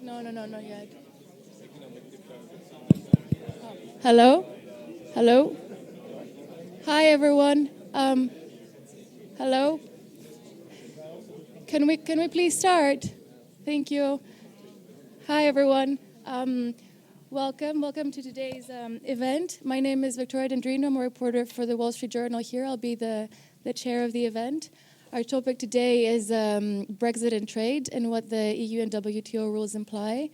No, no, no, not yet. Hello? Hello? Hi, everyone. Hello? Can we please start? Thank you. Hi, everyone. Welcome to today's event. My name is Victoria Dendrino. I'm a reporter for the Wall Street Journal here. I'll be the chair of the event. Our topic today is Brexit and trade and what the EU and WTO rules imply.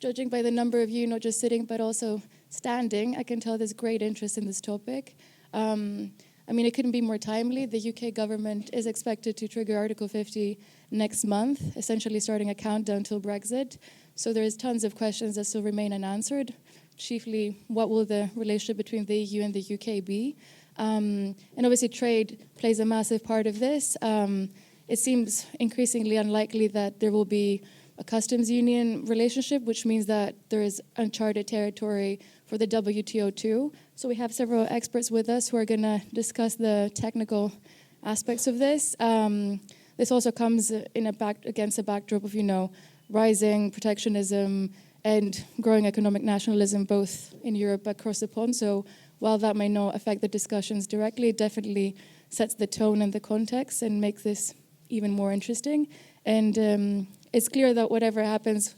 Judging by the number of you, not just sitting, but also standing, I can tell there's great interest in this topic. It couldn't be more timely. The UK government is expected to trigger Article 50 next month, essentially starting a countdown till Brexit. So there's tons of questions that still remain unanswered. Chiefly, what will the relationship between the EU and the UK be? And obviously trade plays a massive part of this. It seems increasingly unlikely that there will be a customs union relationship, which means that there is uncharted territory for the WTO too. So we have several experts with us who are going to discuss the technical aspects of this. This also comes against a backdrop of, rising protectionism and growing economic nationalism, both in Europe but across the pond. So while that may not affect the discussions directly, it definitely sets the tone and the context and makes this even more interesting. And it's clear that whatever happens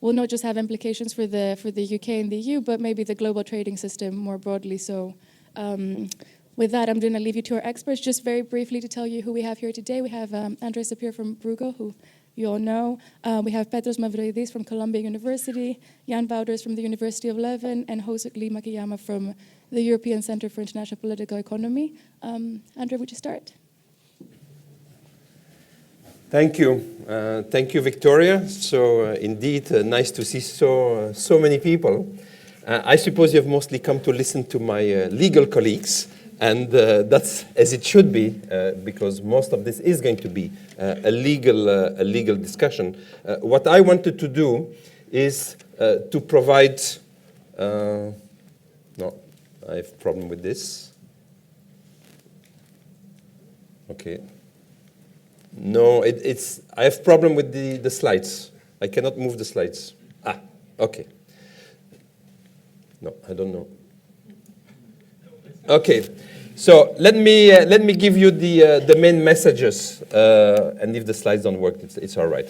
will not just have implications for the UK and the EU, but maybe the global trading system more broadly. So with that, I'm going to leave you to our experts. Just very briefly to tell you who we have here today. We have Andres Sapir from Bruegel, who you all know. We have Petros Mavroidis from Columbia University, Jan Wouters from the University of Leuven, and Hosuke Makiyama from the European Center for International Political Economy. Andre, would you start? Thank you. Thank you, Victoria. So indeed, nice to see so many people. I suppose you've mostly come to listen to my legal colleagues, and that's as it should be, because most of this is going to be a legal discussion. What I wanted to do is to provide. No, I have a problem with this. Okay. No, I have a problem with the slides. I cannot move the slides. Okay. No, I don't know. Okay, so let me give you the main messages, and if the slides don't work, it's all right.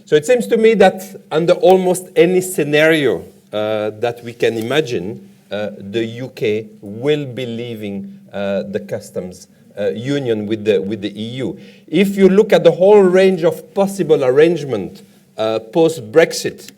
So it seems to me that under almost any scenario that we can imagine, the UK will be leaving the customs union with the EU. If you look at the whole range of possible arrangement post-Brexit,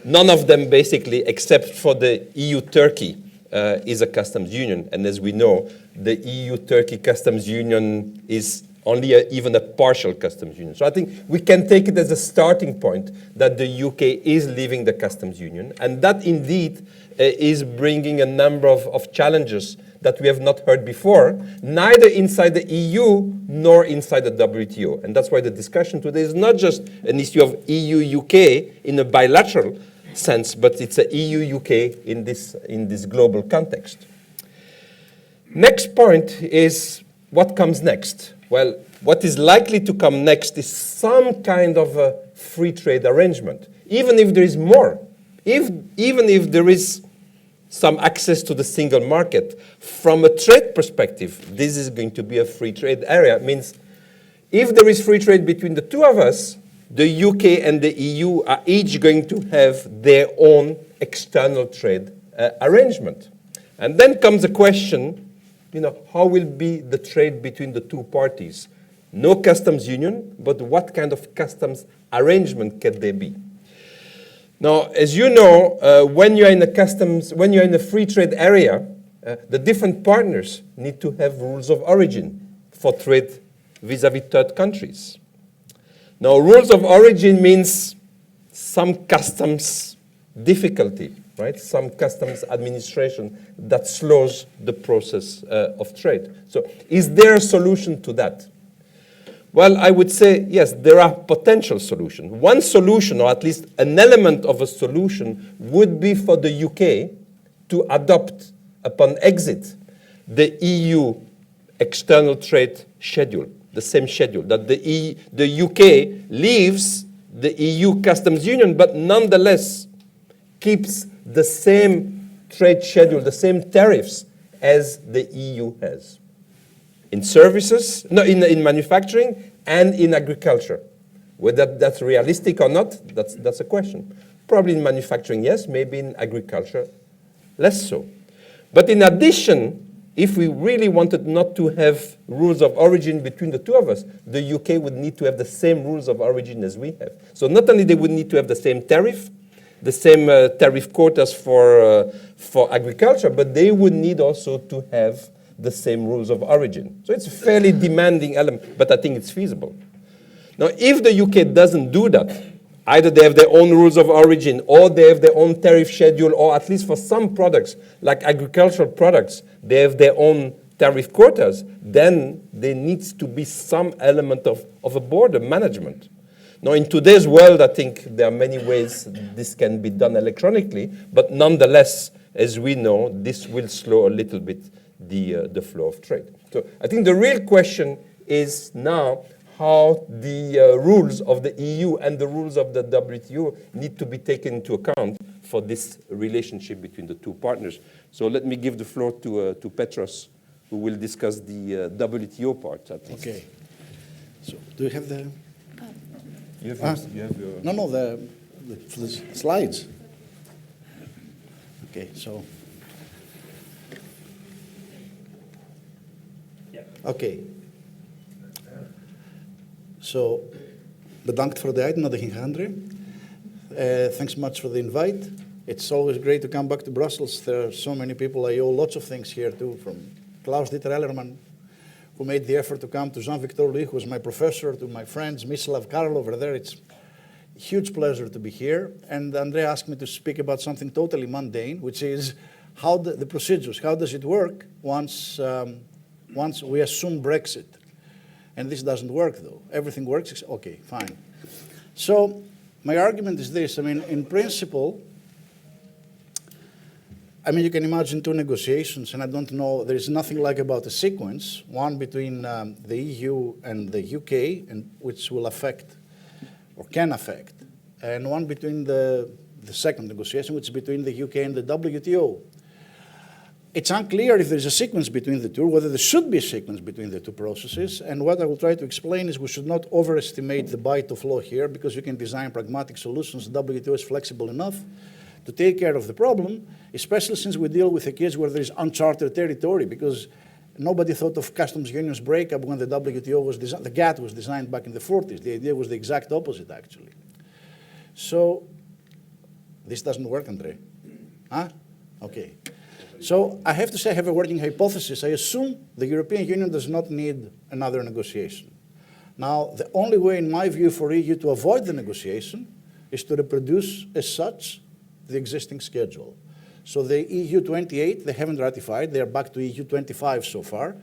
none of them basically, except for the EU-Turkey, is a customs union. And as we know, the EU-Turkey customs union is only even a partial customs union. So I think we can take it as a starting point that the UK is leaving the customs union. And that indeed is bringing a number of challenges that we have not heard before, neither inside the EU nor inside the WTO. And that's why the discussion today is not just an issue of EU-UK in a bilateral sense, but it's a EU-UK in this global context. Next point is what comes next. Well, what is likely to come next is some kind of a free trade arrangement, even if there is more. Even if there is some access to the single market. From a trade perspective, this is going to be a free trade area. It means if there is free trade between the two of us, the UK and the EU are each going to have their own external trade arrangement. And then comes the question, how will be the trade between the two parties? No customs union, but what kind of customs arrangement can there be? Now, as you know, when you're in a free trade area, the different partners need to have rules of origin for trade vis-à-vis third countries. Now, rules of origin means some customs difficulty, right? Some customs administration that slows the process of trade. So, is there a solution to that? Well, I would say, yes, there are potential solutions. One solution, or at least an element of a solution, would be for the UK to adopt, upon exit, the EU external trade schedule, the same schedule, that the UK leaves the EU customs union, but nonetheless keeps the same trade schedule, the same tariffs as the EU has. In services, no, in manufacturing and in agriculture. Whether that's realistic or not, that's a question. Probably in manufacturing, yes, maybe in agriculture, less so. But in addition, if we really wanted not to have rules of origin between the two of us, the UK would need to have the same rules of origin as we have. So not only they would need to have the same tariff quotas for agriculture, but they would need also to have the same rules of origin. So it's a fairly demanding element, but I think it's feasible. Now, if the UK doesn't do that, either they have their own rules of origin or they have their own tariff schedule, or at least for some products, like agricultural products, they have their own tariff quotas, then there needs to be some element of a border management. Now, in today's world, I think there are many ways this can be done electronically, but nonetheless, as we know, this will slow a little bit the flow of trade. So I think the real question is now how the rules of the EU and the rules of the WTO need to be taken into account for this relationship between the two partners. So let me give the floor to Petros, who will discuss the WTO part, at least. Okay. So do you have the... You have your... No, for the slides. Okay, so... Okay. So, bedankt voor de uitnodiging, Andre. Thanks much for the invite. It's always great to come back to Brussels. There are so many people. I owe lots of things here too, from Klaus-Dieter Ellermann, who made the effort to come, to Jean-Victor Louis, who was my professor, to my friends, Mislav Karl over there. It's a huge pleasure to be here. And Andre asked me to speak about something totally mundane, which is how the procedures, how does it work once we assume Brexit? And this doesn't work, though. Everything works. Okay, fine. So my argument is this. I mean, in principle, you can imagine two negotiations, and I don't know, there is nothing like about a sequence, one between the EU and the UK, and which will affect, or can affect, and one between the second negotiation, which is between the UK and the WTO. It's unclear if there's a sequence between the two, whether there should be a sequence between the two processes, and what I will try to explain is we should not overestimate the bite of law here, because you can design pragmatic solutions. The WTO is flexible enough to take care of the problem, especially since we deal with a case where there is uncharted territory, because nobody thought of customs unions breakup when the WTO was designed, the GATT was designed back in the 40s. The idea was the exact opposite, actually. So, this doesn't work, Andre? Huh? Okay. So I have to say I have a working hypothesis. I assume the European Union does not need another negotiation. Now, the only way, in my view, for EU to avoid the negotiation is to reproduce as such the existing schedule. So the EU 28, they haven't ratified. They are back to EU 25 so far.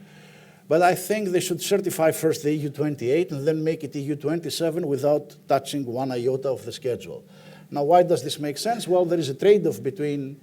But I think they should certify first the EU 28 and then make it EU 27 without touching one iota of the schedule. Now, why does this make sense? Well, there is a trade-off between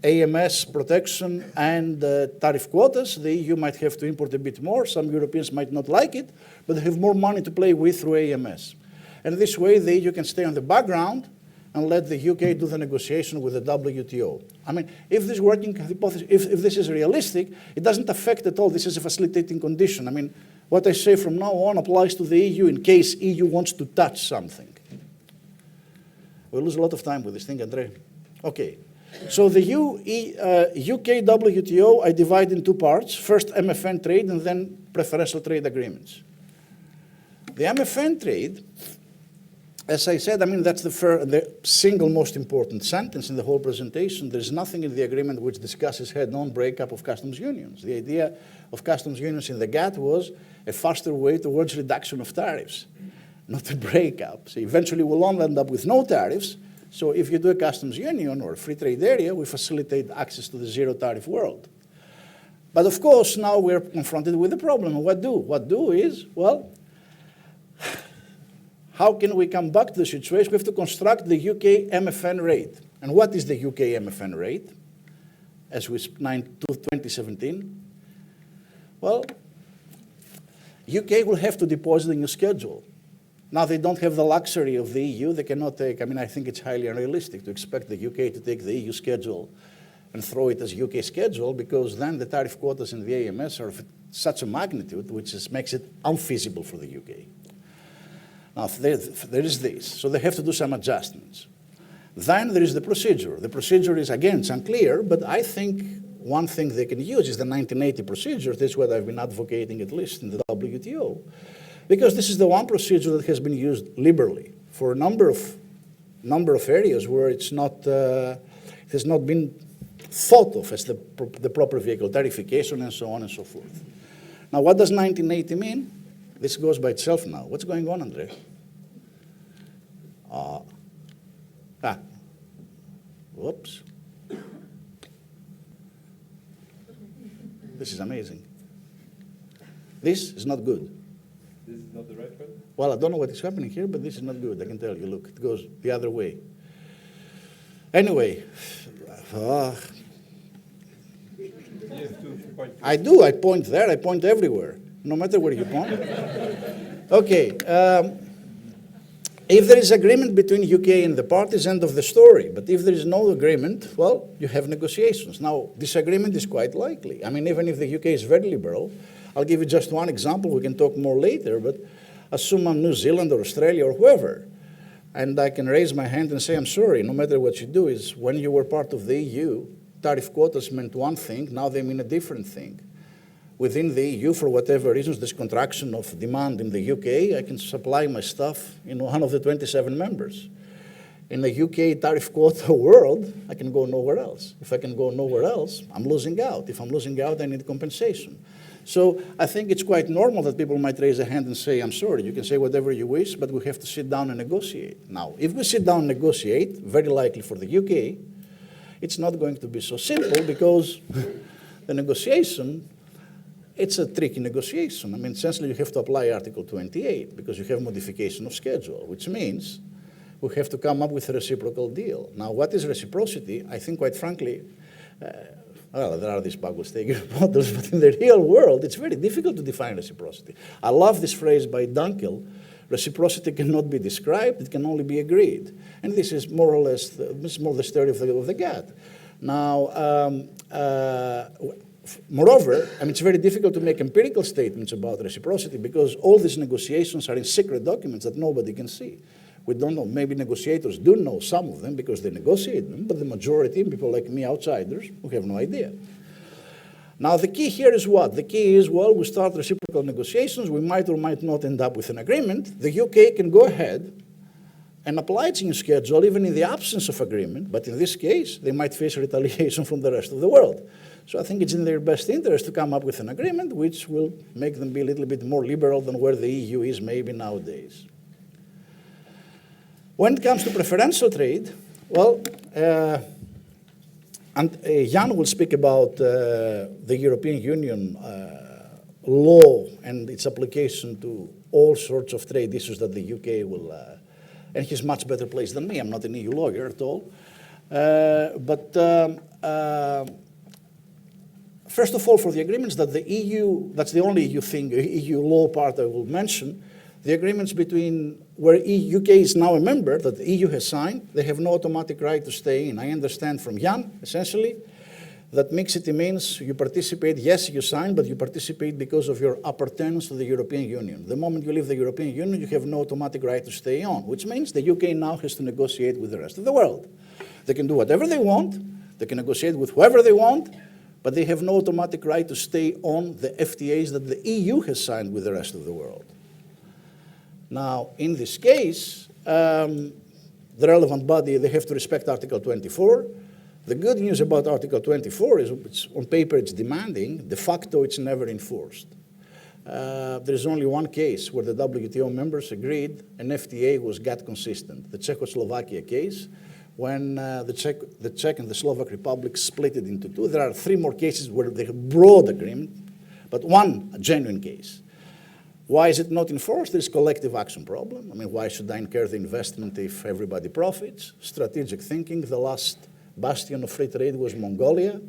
AMS protection and tariff quotas. The EU might have to import a bit more. Some Europeans might not like it, but they have more money to play with through AMS. And this way, the EU can stay on the background and let the UK do the negotiation with the WTO. I mean, if this working hypothesis, if this is realistic, it doesn't affect at all. This is a facilitating condition. I mean, what I say from now on applies to the EU in case EU wants to touch something. We lose a lot of time with this thing, Andre. Okay. So the UK WTO I divide in two parts. First, MFN trade, and then preferential trade agreements. The MFN trade, as I said, that's the single most important sentence in the whole presentation. There's nothing in the agreement which discusses head-on breakup of customs unions. The idea of customs unions in the GATT was a faster way towards reduction of tariffs, not a breakup. So eventually we'll all end up with no tariffs. So if you do a customs union or a free trade area, we facilitate access to the zero tariff world. But of course, now we're confronted with a problem. What do? What do is, well, how can we come back to the situation? We have to construct the UK MFN rate. And what is the UK MFN rate as we 2017? Well, UK will have to deposit a new schedule. Now, they don't have the luxury of the EU. They cannot take, I mean, I think it's highly unrealistic to expect the UK to take the EU schedule and throw it as UK schedule, because then the tariff quotas in the AMS are of such a magnitude which makes it unfeasible for the UK. Now, there is this. So they have to do some adjustments. Then there is the procedure. The procedure is, again, it's unclear, but I think one thing they can use is the 1980 procedure. This is what I've been advocating, at least in the WTO, because this is the one procedure that has been used liberally for a number of areas where it's not, it has not been thought of as the proper vehicle, tarification and so on and so forth. Now, what does 1980 mean? This goes by itself now. What's going on, Andrea? Whoops. This is amazing. This is not good. This is not the right one? Well, I don't know what is happening here, but this is not good. I can tell you. Look, it goes the other way. Anyway. I do. I point there. I point everywhere, no matter where you point. Okay. If there is agreement between UK and the parties, end of the story. But if there is no agreement, well, you have negotiations. Now, disagreement is quite likely. I mean, even if the UK is very liberal, I'll give you just one example. We can talk more later, but assume I'm New Zealand or Australia or whoever, and I can raise my hand and say, I'm sorry, no matter what you do, is when you were part of the EU, tariff quotas meant one thing, now they mean a different thing. Within the EU, for whatever reasons, there's contraction of demand in the UK, I can supply my stuff in one of the 27 members. In the UK tariff quota world, I can go nowhere else. If I can go nowhere else, I'm losing out. If I'm losing out, I need compensation. So I think it's quite normal that people might raise a hand and say, I'm sorry, you can say whatever you wish, but we have to sit down and negotiate. Now, if we sit down and negotiate, very likely for the UK, it's not going to be so simple, because the negotiation, it's a tricky negotiation. I mean, essentially, you have to apply Article 28 because you have modification of schedule, which means we have to come up with a reciprocal deal. Now, what is reciprocity? I think, quite frankly, well, there are these Bagel-Steger models, but in the real world, it's very difficult to define reciprocity. I love this phrase by Dunkel: reciprocity cannot be described, it can only be agreed. And this is more or less, this is more the story of the GATT. Now, moreover, I mean, it's very difficult to make empirical statements about reciprocity because all these negotiations are in secret documents that nobody can see. We don't know. Maybe negotiators do know some of them because they negotiate them, but the majority, people like me, outsiders, we have no idea. Now, the key here is what? The key is, well, we start reciprocal negotiations. We might or might not end up with an agreement. The UK can go ahead and apply its new schedule even in the absence of agreement, but in this case, they might face retaliation from the rest of the world. So I think it's in their best interest to come up with an agreement which will make them be a little bit more liberal than where the EU is maybe nowadays. When it comes to preferential trade, well, Jan will speak about the European Union law and its application to all sorts of trade issues that the UK will, and he's much better placed than me. I'm not an EU lawyer at all. First of all, for the agreements that the EU, that's the only EU thing, EU law part I will mention, the agreements between where UK is now a member that the EU has signed, they have no automatic right to stay in. I understand from Jan, essentially, that mixity means you participate, yes, you sign, but you participate because of your appertenance to the European Union. The moment you leave the European Union, you have no automatic right to stay on, which means the UK now has to negotiate with the rest of the world. They can do whatever they want, they can negotiate with whoever they want, but they have no automatic right to stay on the FTAs that the EU has signed with the rest of the world. Now, in this case, the relevant body, they have to respect Article 24. The good news about Article 24 is it's, on paper it's demanding, de facto it's never enforced. There's only one case where the WTO members agreed an FTA was GATT consistent, the Czechoslovakia case, when the Czech and the Slovak Republic split it into two. There are 3 more cases where they have broad agreement, but one a genuine case. Why is it not enforced? There's collective action problem. I mean, why should I incur the investment if everybody profits? Strategic thinking. The last bastion of free trade was Mongolia.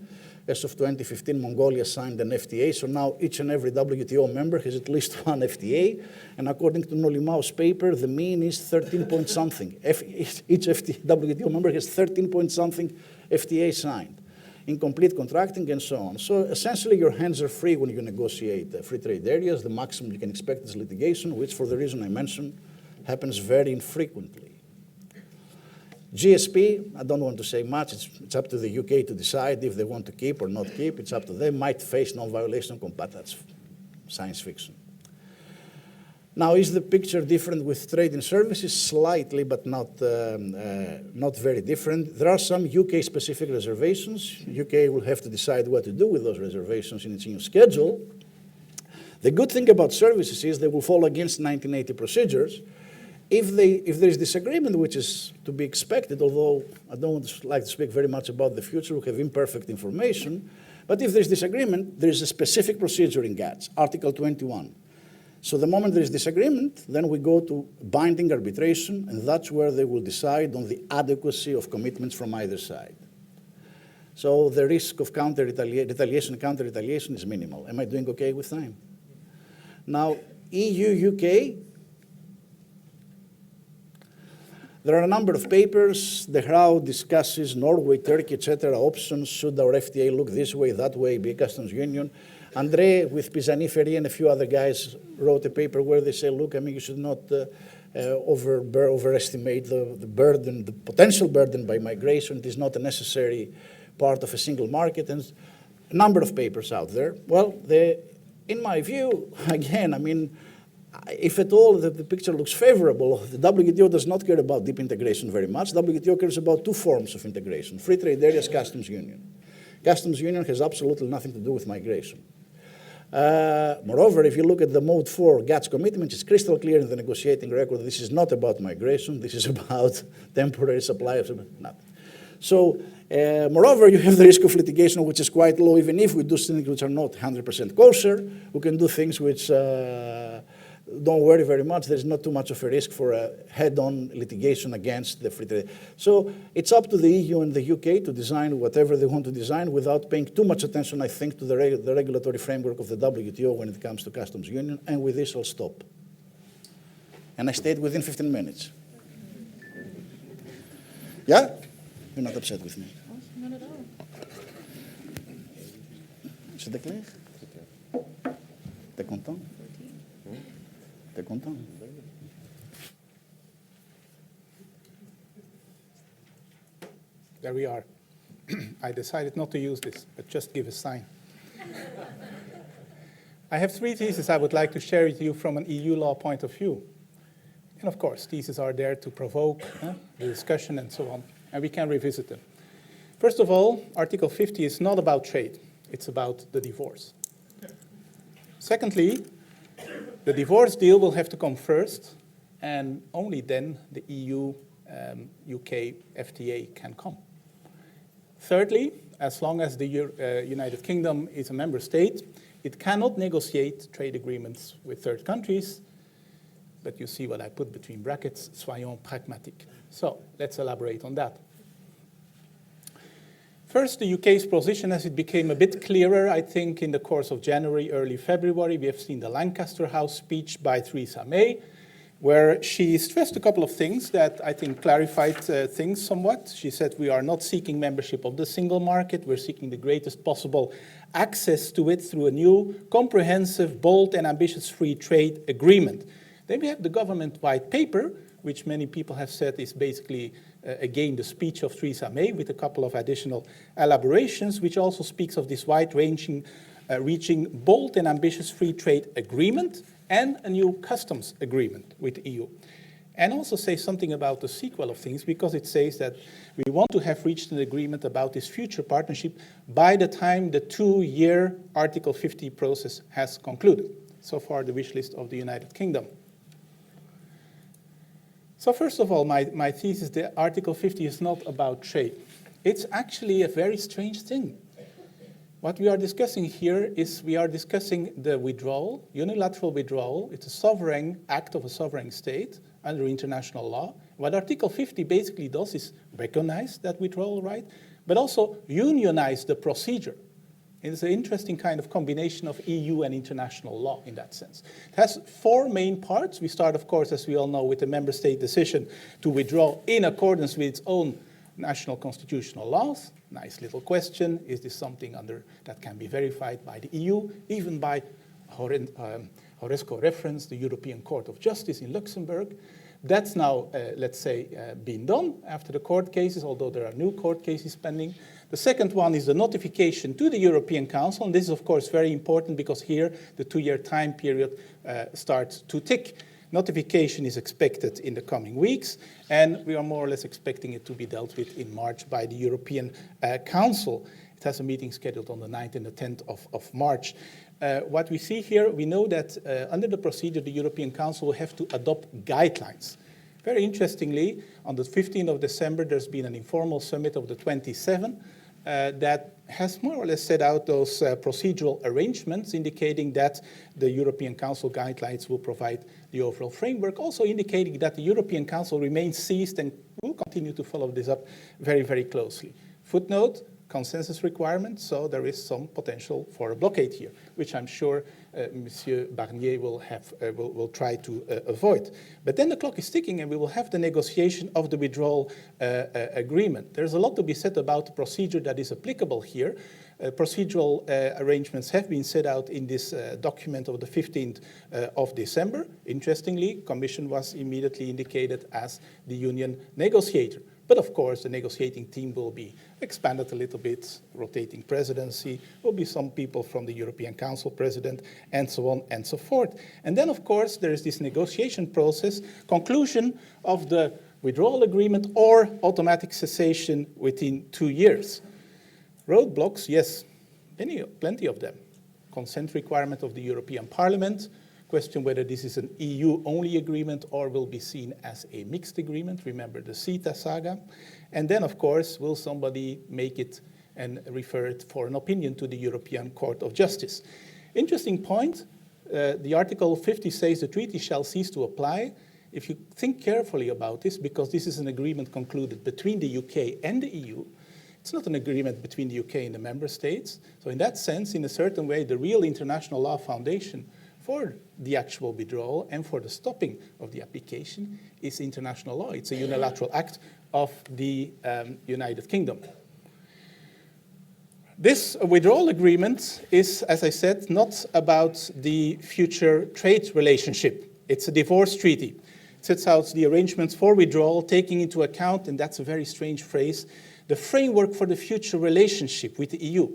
As of 2015, Mongolia signed an FTA, so now each and every WTO member has at least one FTA, and according to Nolimau's paper, the mean is 13 point something. Each WTO member has 13 point something FTA signed, incomplete contracting and so on. So essentially your hands are free when you negotiate free trade areas. The maximum you can expect is litigation, which for the reason I mentioned, happens very infrequently. GSP, I don't want to say much. It's up to the UK to decide if they want to keep or not keep. It's up to them. Might face non-violation compat. That's science fiction. Now, is the picture different with trade in services? Slightly, but not very different. There are some UK-specific reservations. UK will have to decide what to do with those reservations in its new schedule. The good thing about services is they will fall against 1980 procedures. If there is disagreement, which is to be expected, although I don't like to speak very much about the future, we have imperfect information, but if there's disagreement, there is a specific procedure in GATS, Article 21. So the moment there is disagreement, then we go to binding arbitration, and that's where they will decide on the adequacy of commitments from either side. So the risk of retaliation and counter-retaliation is minimal. Am I doing okay with time? Now, EU-UK, there are a number of papers. The HRAW discusses Norway, Turkey, etc. options. Should our FTA look this way, that way, be a customs union? André, with Pisani-Ferry and a few other guys, wrote a paper where they say, look, I mean, you should not overestimate the burden, the potential burden by migration. It is not a necessary part of a single market. And a number of papers out there. Well, in my view, again, I mean, if at all the picture looks favorable, the WTO does not care about deep integration very much. WTO cares about two forms of integration: free trade areas, customs union. Customs union has absolutely nothing to do with migration. Moreover, if you look at the Mode 4 GATS commitment, it's crystal clear in the negotiating record this is not about migration, this is about temporary supply of nothing. So, moreover, you have the risk of litigation, which is quite low, even if we do things which are not 100% kosher. We can do things which don't worry very much. There's not too much of a risk for a head-on litigation against the free trade. So it's up to the EU and the UK to design whatever they want to design without paying too much attention, I think, to the regulatory framework of the WTO when it comes to customs union. And with this, I'll stop. And I stayed within 15 minutes. Yeah? You're not upset with me? Not at all. C'était clair? T'es content? T'es content? There we are. I decided not to use this, but just give a sign. I have three theses I would like to share with you from an EU law point of view. And of course, theses are there to provoke the discussion and so on, and we can revisit them. First of all, Article 50 is not about trade. It's about the divorce. Secondly, the divorce deal will have to come first, and only then the EU-UK FTA can come. Thirdly, as long as the United Kingdom is a member state, it cannot negotiate trade agreements with third countries, but you see what I put between brackets, soyons pragmatiques. So let's elaborate on that. First, the UK's position as it became a bit clearer, I think, in the course of January, early February. We have seen the Lancaster House speech by Theresa May, where she stressed a couple of things that I think clarified things somewhat. She said we are not seeking membership of the single market. We're seeking the greatest possible access to it through a new, comprehensive, bold, and ambitious free trade agreement. Then we have the government white paper, which many people have said is basically, again, the speech of Theresa May with a couple of additional elaborations, which also speaks of this wide-ranging, reaching bold and ambitious free trade agreement and a new customs agreement with the EU. And also say something about the sequel of things, because it says that we want to have reached an agreement about this future partnership by the time the 2-year Article 50 process has concluded. So far, the wish list of the United Kingdom. So first of all, my thesis, the Article 50 is not about trade. It's actually a very strange thing. What we are discussing here is we are discussing the withdrawal, unilateral withdrawal. It's a sovereign act of a sovereign state under international law. What Article 50 basically does is recognize that withdrawal right, but also unionize the procedure. It's an interesting kind of combination of EU and international law in that sense. It has four main parts. We start, of course, as we all know, with the member state decision to withdraw in accordance with its own national constitutional laws. Nice little question. Is this something that can be verified by the EU, even by Horresco reference, the European Court of Justice in Luxembourg? That's now, let's say, been done after the court cases, although there are new court cases pending. The second one is the notification to the European Council, and this is, of course, very important because here the 2-year time period starts to tick. Notification is expected in the coming weeks, and we are more or less expecting it to be dealt with in March by the European Council. It has a meeting scheduled on the 9th and the 10th of March. What we see here, we know that under the procedure, the European Council will have to adopt guidelines. Very interestingly, on the 15th of December, there's been an informal summit of the 27 that has more or less set out those procedural arrangements, indicating that the European Council guidelines will provide the overall framework, also indicating that the European Council remains seized and will continue to follow this up very, very closely. Footnote, consensus requirement, so there is some potential for a blockade here, which I'm sure Monsieur Barnier will try to avoid. But then the clock is ticking and we will have the negotiation of the withdrawal agreement. There's a lot to be said about the procedure that is applicable here. Procedural arrangements have been set out in this document of the 15th of December. Interestingly, Commission was immediately indicated as the union negotiator. But of course, the negotiating team will be expanded a little bit, rotating presidency, will be some people from the European Council president, and so on and so forth. And then, of course, there is this negotiation process, conclusion of the withdrawal agreement or automatic cessation within 2 years. Roadblocks, yes, plenty of them. Consent requirement of the European Parliament, question whether this is an EU-only agreement or will be seen as a mixed agreement. Remember the CETA saga. And then, of course, will somebody make it and refer it for an opinion to the European Court of Justice? Interesting point. The Article 50 says the treaty shall cease to apply. If you think carefully about this, because this is an agreement concluded between the UK and the EU, it's not an agreement between the UK and the member states. So in that sense, in a certain way, the real international law foundation for the actual withdrawal and for the stopping of the application is international law. It's a unilateral act of the United Kingdom. This withdrawal agreement is, as I said, not about the future trade relationship. It's a divorce treaty. It sets out the arrangements for withdrawal, taking into account, and that's a very strange phrase, the framework for the future relationship with the EU.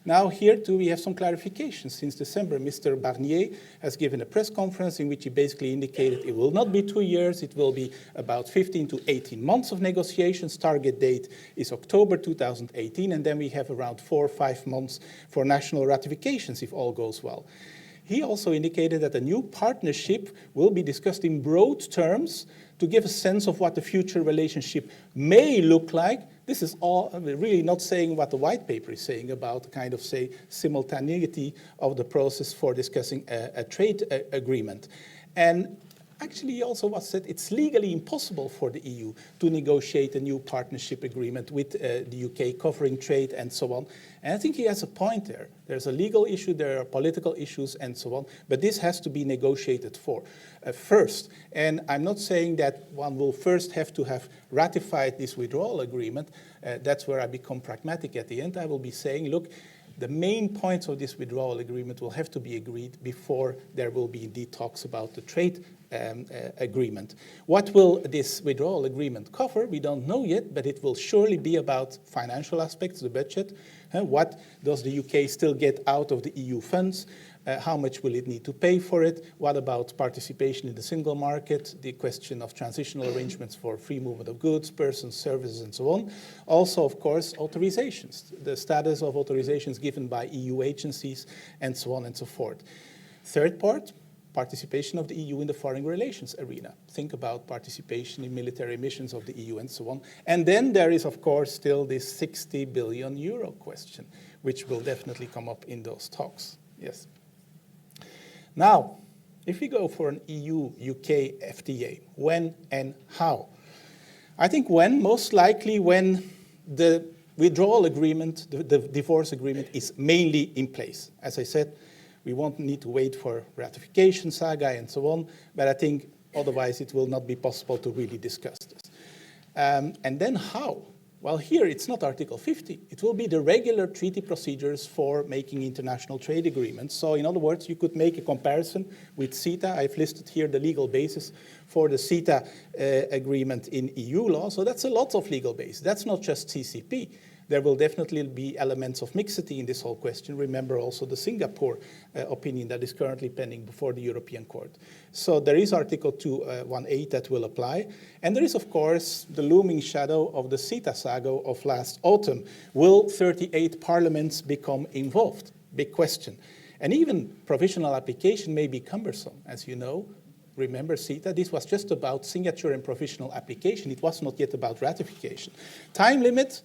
Now here too we have some clarifications. Since December, Mr. Barnier has given a press conference in which he basically indicated it will not be 2 years, it will be about 15 to 18 months of negotiations. Target date is October 2018, and then we have around 4 or 5 months for national ratifications if all goes well. He also indicated that a new partnership will be discussed in broad terms to give a sense of what the future relationship may look like. This is all really not saying what the white paper is saying about kind of, say, simultaneity of the process for discussing a trade agreement. And actually, he also was said it's legally impossible for the EU to negotiate a new partnership agreement with the UK covering trade and so on. And I think he has a point there. There's a legal issue, there are political issues and so on, but this has to be negotiated for first. And I'm not saying that one will first have to have ratified this withdrawal agreement. That's where I become pragmatic at the end. I will be saying, look, the main points of this withdrawal agreement will have to be agreed before there will be indeed talks about the trade agreement. What will this withdrawal agreement cover? We don't know yet, but it will surely be about financial aspects, the budget. What does the UK still get out of the EU funds? How much will it need to pay for it? What about participation in the single market? The question of transitional arrangements for free movement of goods, persons, services, and so on. Also, of course, authorizations, the status of authorizations given by EU agencies, and so on and so forth. Third part, participation of the EU in the foreign relations arena. Think about participation in military missions of the EU and so on. And then there is, of course, still this 60 billion euro question, which will definitely come up in those talks. Yes. Now, if we go for an EU-UK FTA, when and how? I think when, most likely when the withdrawal agreement, the divorce agreement, is mainly in place. As I said, we won't need to wait for ratification saga and so on, but I think otherwise it will not be possible to really discuss this. And then how? Well, here it's not Article 50. It will be the regular treaty procedures for making international trade agreements. So in other words, you could make a comparison with CETA. I've listed here the legal basis for the CETA agreement in EU law. So that's a lot of legal base. That's not just CCP. There will definitely be elements of mixity in this whole question. Remember also the Singapore opinion that is currently pending before the European Court. So there is Article 218 that will apply. And there is, of course, the looming shadow of the CETA saga of last autumn. Will 38 parliaments become involved? Big question. And even provisional application may be cumbersome, as you know. Remember CETA, this was just about signature and provisional application. It was not yet about ratification. Time limit.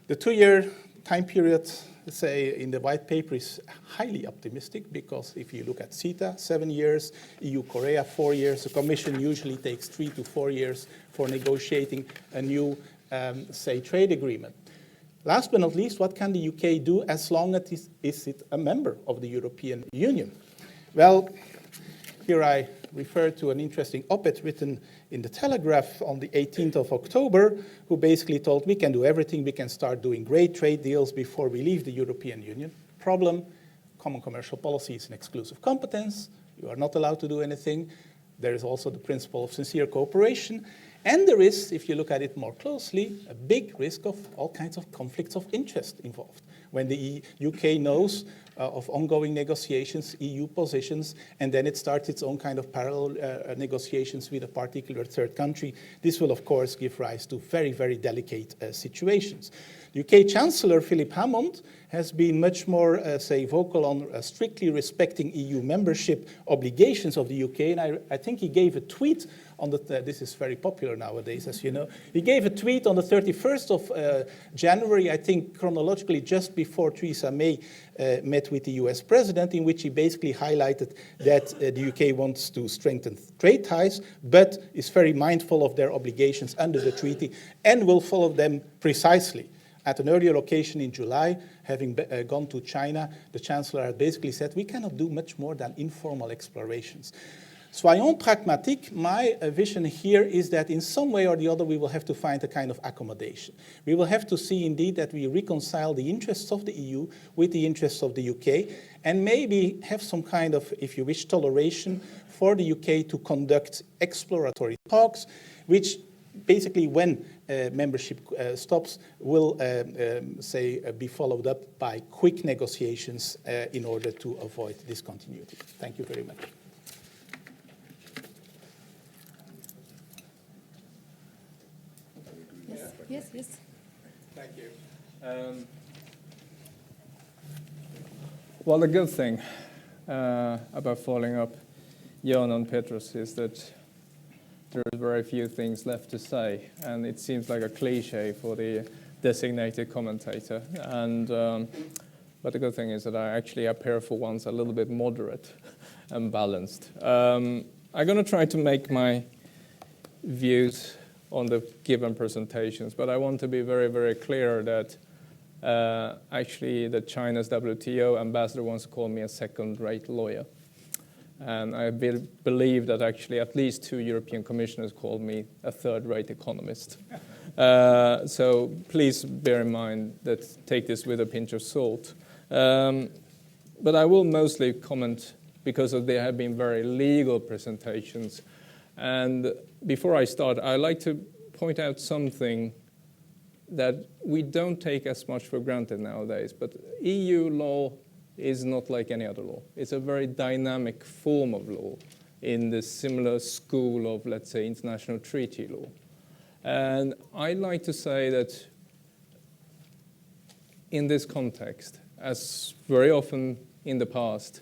The 2-year time period, let's say, in the white paper is highly optimistic because if you look at CETA, 7 years, EU-Korea, 4 years. The Commission usually takes 3 to 4 years for negotiating a new, say, trade agreement. Last but not least, what can the UK do as long as is it a member of the European Union? Well, here I refer to an interesting op-ed written in the Telegraph on the 18th of October, who basically told we can do everything, we can start doing great trade deals before we leave the European Union. Problem, common commercial policy is an exclusive competence. You are not allowed to do anything. There is also the principle of sincere cooperation. And there is, if you look at it more closely, a big risk of all kinds of conflicts of interest involved. When the UK knows of ongoing negotiations, EU positions, and then it starts its own kind of parallel negotiations with a particular third country, this will, of course, give rise to very, very delicate situations. The UK Chancellor, Philip Hammond, has been much more, say, vocal on strictly respecting EU membership obligations of the UK, and I think he gave a tweet on this is very popular nowadays, as you know. He gave a tweet on the 31st of January, I think chronologically just before Theresa May met with the US president, in which he basically highlighted that the UK wants to strengthen trade ties, but is very mindful of their obligations under the treaty and will follow them precisely. At an earlier occasion in July, having gone to China, the Chancellor had basically said, we cannot do much more than informal explorations. Soyons pragmatic. My vision here is that in some way or the other, we will have to find a kind of accommodation. We will have to see indeed that we reconcile the interests of the EU with the interests of the UK, and maybe have some kind of, if you wish, toleration for the UK to conduct exploratory talks, which basically when membership stops will, be followed up by quick negotiations in order to avoid discontinuity. Thank you very much. Yes. Thank you. Well, the good thing about following up Jan and Petrus is that there are very few things left to say, and it seems like a cliche for the designated commentator. But the good thing is that I actually appear for once a little bit moderate and balanced. I'm going to try to make my views on the given presentations, but I want to be very, very clear that actually the China's WTO ambassador once called me a second-rate lawyer. And I believe that actually at least 2 European commissioners called me a third-rate economist. So please bear in mind that take this with a pinch of salt. But I will mostly comment because there have been very legal presentations. And before I start, I'd like to point out something that we don't take as much for granted nowadays. But EU law is not like any other law. It's a very dynamic form of law in the similar school of, let's say, international treaty law. And I'd like to say that in this context, as very often in the past,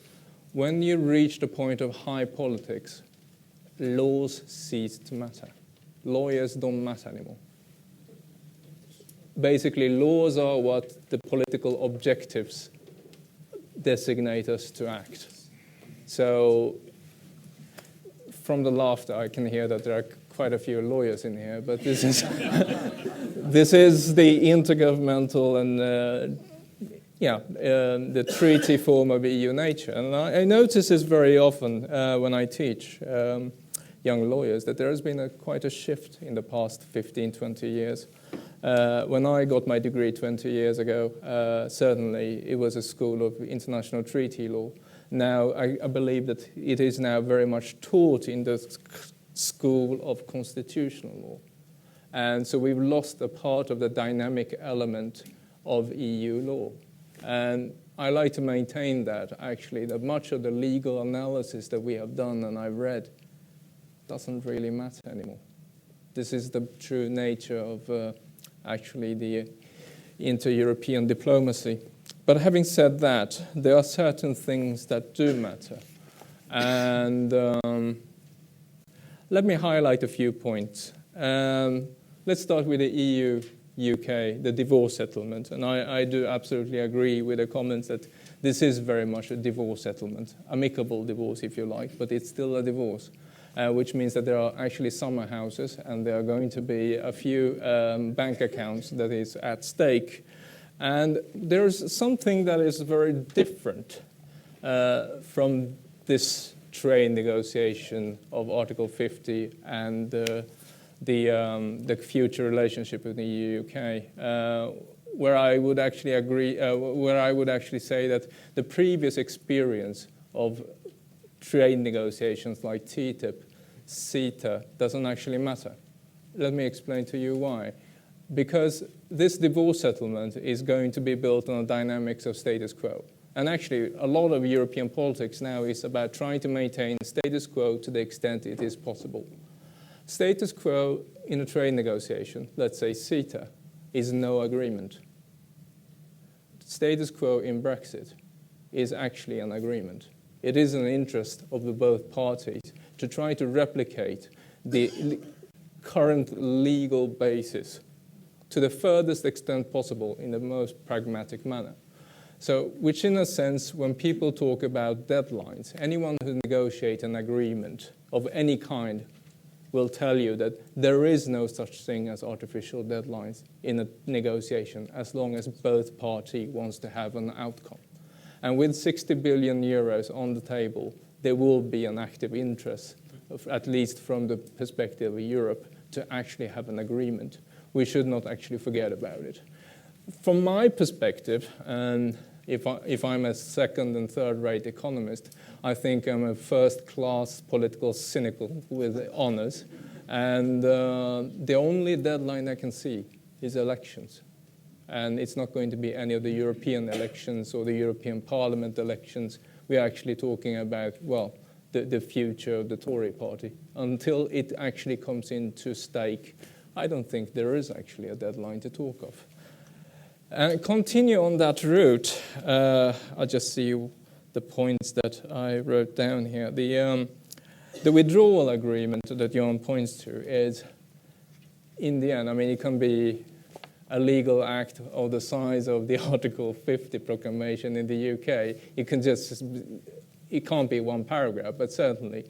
when you reach the point of high politics, laws cease to matter. Lawyers don't matter anymore. Basically, laws are what the political objectives designate us to act. So from the laughter, I can hear that there are quite a few lawyers in here, but this is this is the intergovernmental and the treaty form of EU nature. And I notice this very often when I teach young lawyers, that there has been quite a shift in the past 15, 20 years. When I got my degree 20 years ago, certainly it was a school of international treaty law. Now, I believe that it is now very much taught in the school of constitutional law. And so we've lost a part of the dynamic element of EU law. And I like to maintain that, actually, that much of the legal analysis that we have done and I've read doesn't really matter anymore. This is the true nature of actually the inter-European diplomacy. But having said that, there are certain things that do matter. And let me highlight a few points. Let's start with the EU-UK, the divorce settlement. And I do absolutely agree with the comments that this is very much a divorce settlement, amicable divorce if you like, but it's still a divorce. Which means that there are actually summer houses and there are going to be a few bank accounts that is at stake. And there's something that is very different from this trade negotiation of Article 50 and the future relationship with the EU-UK, where I would actually agree, where I would actually say that the previous experience of trade negotiations like TTIP, CETA, doesn't actually matter. Let me explain to you why. Because this divorce settlement is going to be built on the dynamics of status quo. And actually, a lot of European politics now is about trying to maintain status quo to the extent it is possible. Status quo in a trade negotiation, let's say CETA, is no agreement. Status quo in Brexit is actually an agreement. It is an interest of the both parties to try to replicate the current legal basis to the furthest extent possible in the most pragmatic manner. So, which in a sense, when people talk about deadlines, anyone who negotiates an agreement of any kind will tell you that there is no such thing as artificial deadlines in a negotiation as long as both parties wants to have an outcome. And with 60 billion euros on the table, there will be an active interest, at least from the perspective of Europe, to actually have an agreement. We should not actually forget about it. From my perspective, and if I'm a second and third-rate economist, I think I'm a first-class political cynical with honors. And the only deadline I can see is elections. And it's not going to be any of the European elections or the European Parliament elections. We're actually talking about, well, the future of the Tory party. Until it actually comes into stake, I don't think there is actually a deadline to talk of. And continue on that route. I'll just see the points that I wrote down here. The withdrawal agreement that Jan points to is, in the end, I mean, it can be a legal act of the size of the Article 50 proclamation in the UK. It can't be one paragraph, but certainly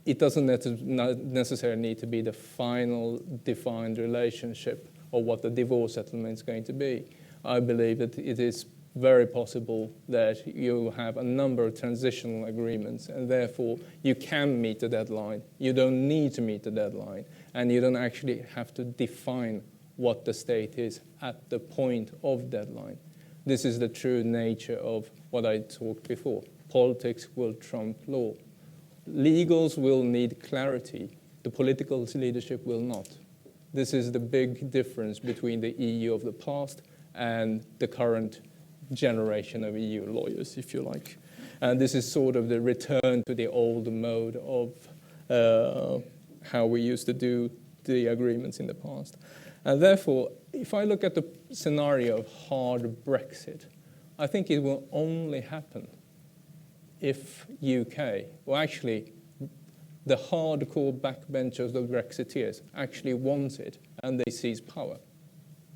it doesn't necessarily need to be the final defined relationship or what the divorce settlement is going to be. I believe that it is very possible that you have a number of transitional agreements and therefore you can meet the deadline. You don't need to meet the deadline and you don't actually have to define what the state is at the point of deadline. This is the true nature of what I talked before. Politics will trump law. Legals will need clarity. The political leadership will not. This is the big difference between the EU of the past and the current generation of EU lawyers, if you like. And this is sort of the return to the old mode of how we used to do the agreements in the past. And therefore, if I look at the scenario of hard Brexit, I think it will only happen if UK, or actually the hardcore backbenchers of Brexiteers actually want it and they seize power.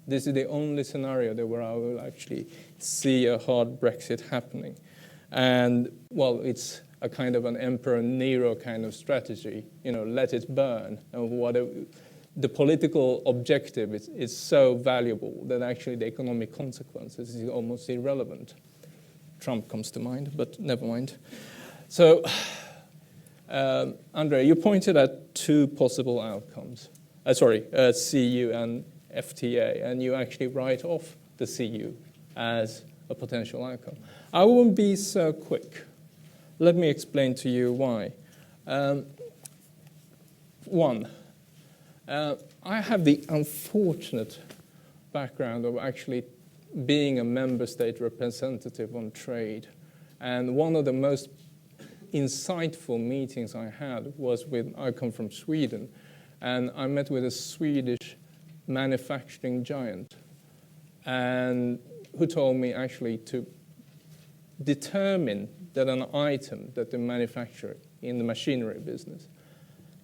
This is the only scenario where I will actually see a hard Brexit happening. And, well, it's a kind of an Emperor Nero kind of strategy, let it burn. And the political objective is so valuable that actually the economic consequences is almost irrelevant. Trump comes to mind, but never mind. So, Andre, you pointed at two possible outcomes. CU and FTA, and you actually write off the CU as a potential outcome. I won't be so quick. Let me explain to you why. One, I have the unfortunate background of actually being a member state representative on trade. And one of the most insightful meetings I had was I come from Sweden, and I met with a Swedish manufacturing giant, and who told me actually to determine that an item that they manufacture in the machinery business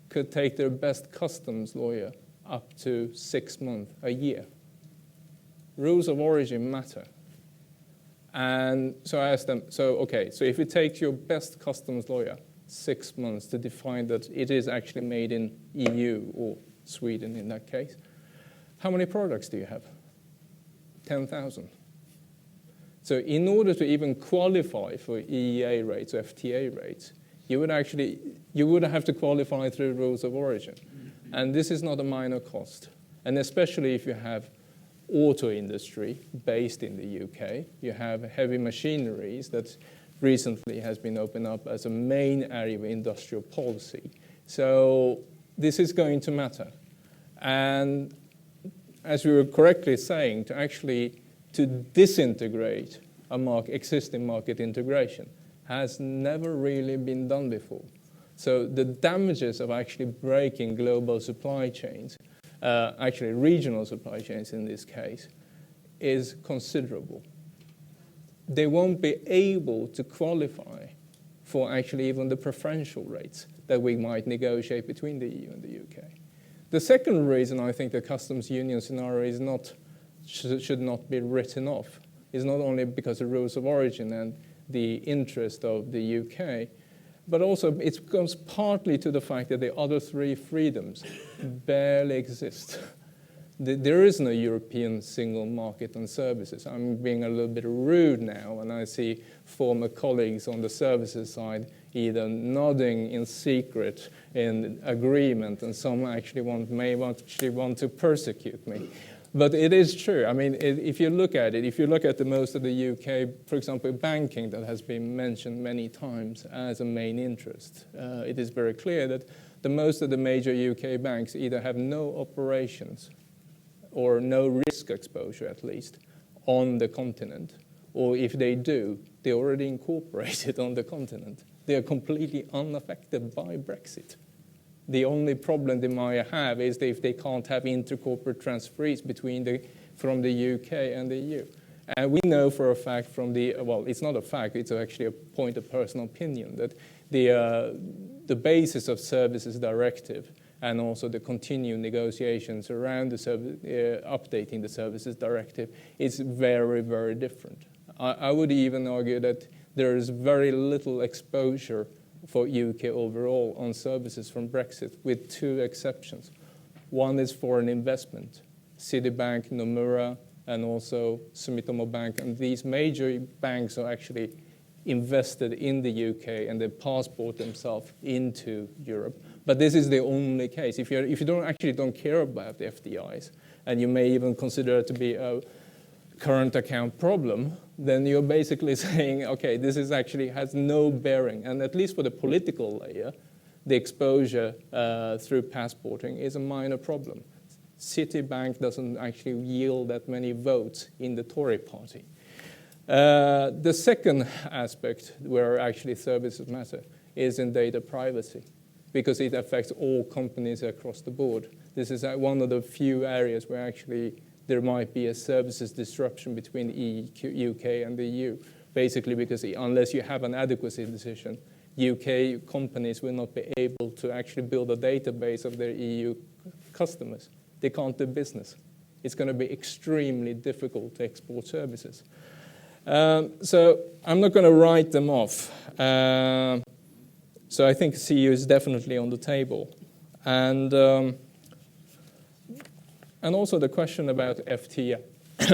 could take their best customs lawyer up to 6 months, a year. Rules of origin matter. And so I asked them, so if it takes your best customs lawyer 6 months to define that it is actually made in EU or Sweden in that case, how many products do you have? 10,000. So in order to even qualify for EEA rates or FTA rates, you would have to qualify through rules of origin. And this is not a minor cost. And especially if you have auto industry based in the UK, you have heavy machineries that recently has been opened up as a main area of industrial policy. So this is going to matter. And as we were correctly saying, to disintegrate existing market integration has never really been done before. So the damages of actually breaking global supply chains, regional supply chains in this case, is considerable. They won't be able to qualify for actually even the preferential rates that we might negotiate between the EU and the UK. The second reason I think the customs union scenario should not be written off is not only because of rules of origin and the interest of the UK, but also it comes partly to the fact that the other three freedoms barely exist. There is no European single market on services. I'm being a little bit rude now, and I see former colleagues on the services side either nodding in secret in agreement, and some may want to persecute me. But it is true. I mean, if you look at the most of the UK, for example, banking that has been mentioned many times as a main interest, it is very clear that the most of the major UK banks either have no operations or no risk exposure, at least, on the continent. Or if they do, they're already incorporated on the continent. They are completely unaffected by Brexit. The only problem they might have is if they can't have intercorporate transfers from the UK and the EU. And we know for a fact it's not a fact, it's actually a point of personal opinion, that the basis of Services Directive and also the continued negotiations around updating the Services Directive is very, very different. I would even argue that there is very little exposure for UK overall on services from Brexit, with two exceptions. One is foreign investment. Citibank, Nomura, and also Sumitomo Bank, and these major banks are actually invested in the UK and they passport themselves into Europe. But this is the only case. If you don't care about the FDIs, and you may even consider it to be a current account problem, then you're basically saying, okay, this has no bearing. And at least for the political layer, the exposure through passporting is a minor problem. Citibank doesn't actually yield that many votes in the Tory party. The second aspect where actually services matter is in data privacy, because it affects all companies across the board. This is one of the few areas where actually there might be a services disruption between the UK and the EU, basically because unless you have an adequacy decision, UK companies will not be able to actually build a database of their EU customers. They can't do business. It's going to be extremely difficult to export services. So I'm not going to write them off. So I think CEU is definitely on the table. And also the question about FTA,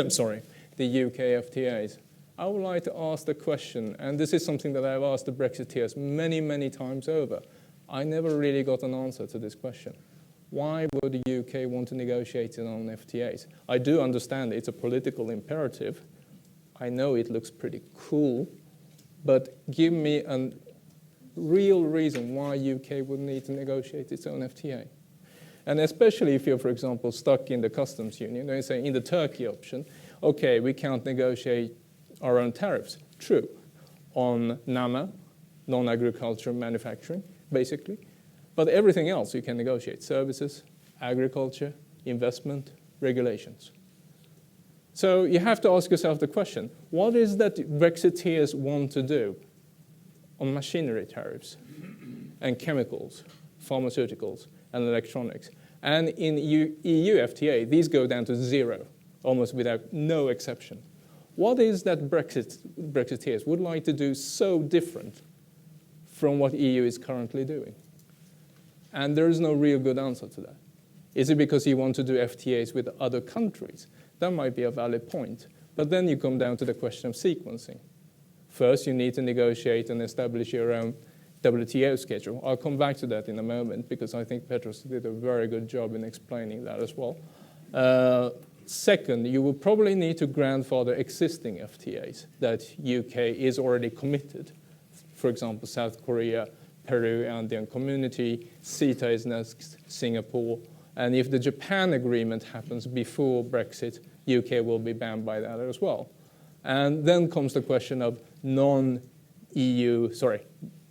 sorry, the UK FTAs. I would like to ask the question, and this is something that I've asked the Brexiteers many, many times over. I never really got an answer to this question. Why would the UK want to negotiate its own FTAs? I do understand it's a political imperative. I know it looks pretty cool, but give me a real reason why UK would need to negotiate its own FTA. And especially if you're, for example, stuck in the customs union, they say in the Turkey option, okay, we can't negotiate our own tariffs. True, on NAMA, non-agricultural manufacturing, basically. But everything else you can negotiate, services, agriculture, investment, regulations. So you have to ask yourself the question, what is that Brexiteers want to do on machinery tariffs and chemicals, pharmaceuticals, and electronics? And in EU FTA, these go down to zero, almost without no exception. What is that Brexiteers would like to do so different from what EU is currently doing? And there is no real good answer to that. Is it because you want to do FTAs with other countries? That might be a valid point. But then you come down to the question of sequencing. First, you need to negotiate and establish your own WTO schedule. I'll come back to that in a moment because I think Petros did a very good job in explaining that as well. Second, you will probably need to grandfather existing FTAs that UK is already committed. For example, South Korea, Peru, Andean Community, CETA is next, Singapore. And if the Japan agreement happens before Brexit, UK will be bound by that as well. And then comes the question of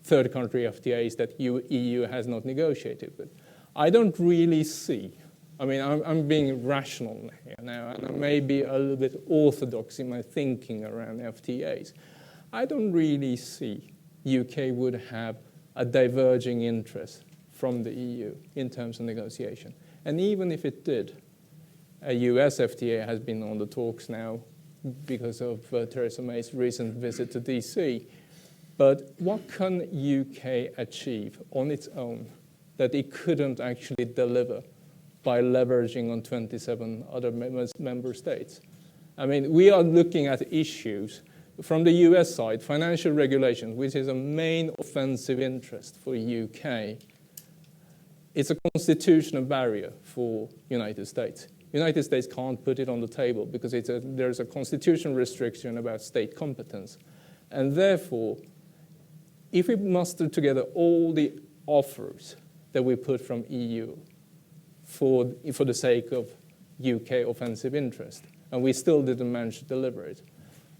third country FTAs that EU has not negotiated with. I don't really see, I mean, I'm being rational here now, and I may be a little bit orthodox in my thinking around FTAs. I don't really see UK would have a diverging interest from the EU in terms of negotiation. And even if it did, a US FTA has been on the talks now because of Theresa May's recent visit to DC. But what can UK achieve on its own that it couldn't actually deliver by leveraging on 27 other member states? I mean, we are looking at issues from the US side, financial regulation, which is a main offensive interest for UK. It's a constitutional barrier for United States. United States can't put it on the table because there's a constitutional restriction about state competence. And therefore, if we muster together all the offers that we put from EU for the sake of UK offensive interest, and we still didn't manage to deliver it,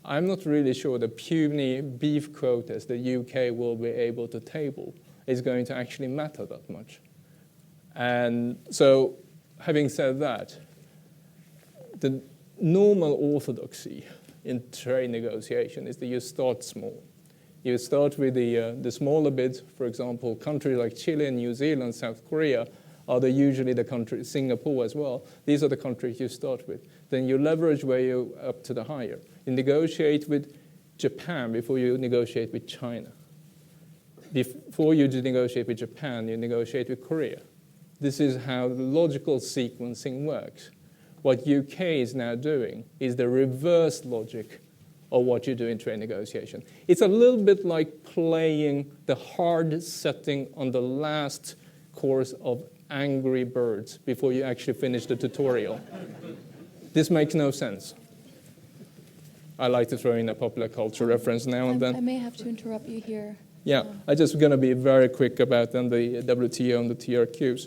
I'm not really sure the puny beef quotas the UK will be able to table is going to actually matter that much. And so, having said that, the normal orthodoxy in trade negotiation is that you start small. You start with the smaller bids. For example, countries like Chile, New Zealand, South Korea are usually the countries, Singapore as well. These are the countries you start with. Then you leverage where you up to the higher. You negotiate with Japan before you negotiate with China. Before you negotiate with Japan, you negotiate with Korea. This is how the logical sequencing works. What UK is now doing is the reverse logic of what you do in trade negotiation. It's a little bit like playing the hard setting on the last course of Angry Birds before you actually finish the tutorial. This makes no sense. I like to throw in a popular culture reference now and then. I may have to interrupt you here. Yeah, I'm just going to be very quick about then the WTO and the TRQs.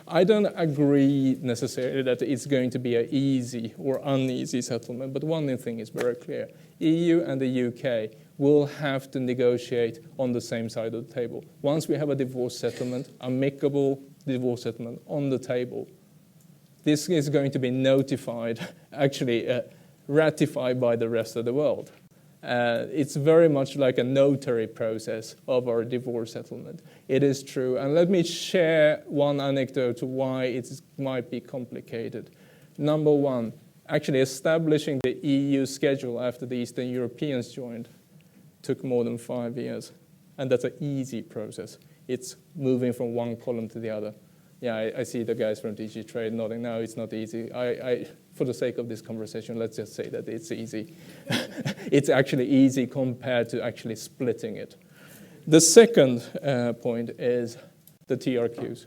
I don't agree necessarily that it's going to be an easy or uneasy settlement, but one thing is very clear. EU and the UK will have to negotiate on the same side of the table. Once we have a divorce settlement, amicable divorce settlement on the table, this is going to be notified, actually ratified by the rest of the world. It's very much like a notary process of our divorce settlement. It is true. And let me share one anecdote to why it might be complicated. Number one, actually establishing the EU schedule after the Eastern Europeans joined took more than 5 years. And that's an easy process. It's moving from one column to the other. Yeah, I see the guys from DG Trade nodding. No, it's not easy. For the sake of this conversation, let's just say that it's easy. It's actually easy compared to actually splitting it. The second point is the TRQs.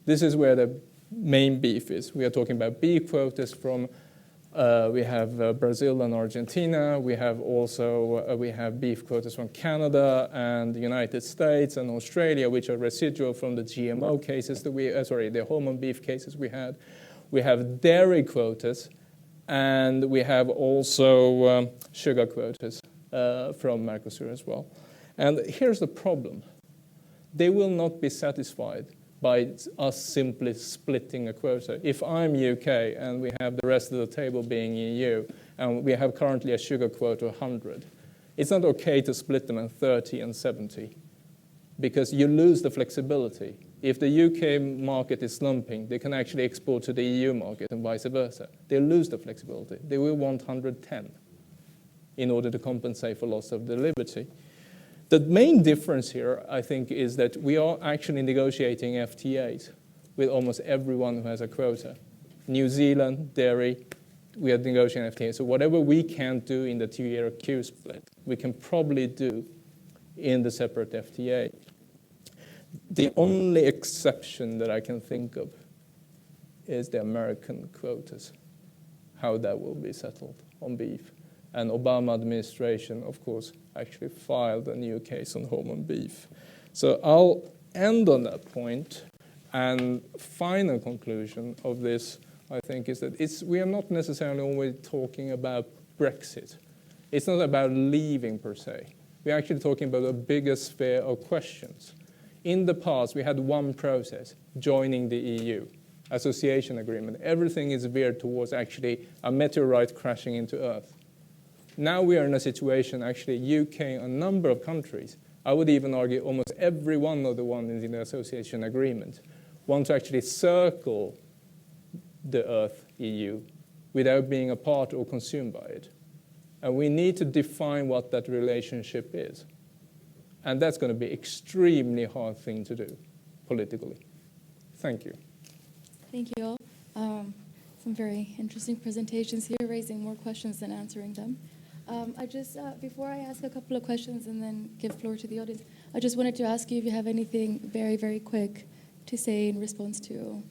This is where the main beef is. We are talking about beef quotas from, we have Brazil and Argentina. We have also, we have beef quotas from Canada and the United States and Australia, which are residual from the GMO cases that the hormone beef cases we had. We have dairy quotas, and we have also sugar quotas from Mercosur as well. And here's the problem. They will not be satisfied by us simply splitting a quota. If I'm UK and we have the rest of the table being EU, and we have currently a sugar quota of 100, it's not okay to split them in 30 and 70, because you lose the flexibility. If the UK market is slumping, they can actually export to the EU market and vice versa. They lose the flexibility. They will want 110 in order to compensate for loss of the liberty. The main difference here, I think, is that we are actually negotiating FTAs with almost everyone who has a quota. New Zealand, dairy, we are negotiating FTAs. So whatever we can't do in the TRQ split, we can probably do in the separate FTA. The only exception that I can think of is the American quotas, how that will be settled on beef. And Obama administration, of course, actually filed a new case on hormone beef. So I'll end on that point. And final conclusion of this, I think, is that we are not necessarily always talking about Brexit. It's not about leaving per se. We're actually talking about a bigger sphere of questions. In the past, we had one process, joining the EU, association agreement. Everything is veered towards actually a meteorite crashing into Earth. Now we are in a situation, actually, UK, a number of countries, I would even argue almost every one of the ones in the association agreement, want to actually circle the Earth EU without being a part or consumed by it. And we need to define what that relationship is. And that's going to be an extremely hard thing to do politically. Thank you. Thank you all. Some very interesting presentations here, raising more questions than answering them. I just, before I ask a couple of questions and then give floor to the audience, I just wanted to ask you if you have anything very, very quick to say in response to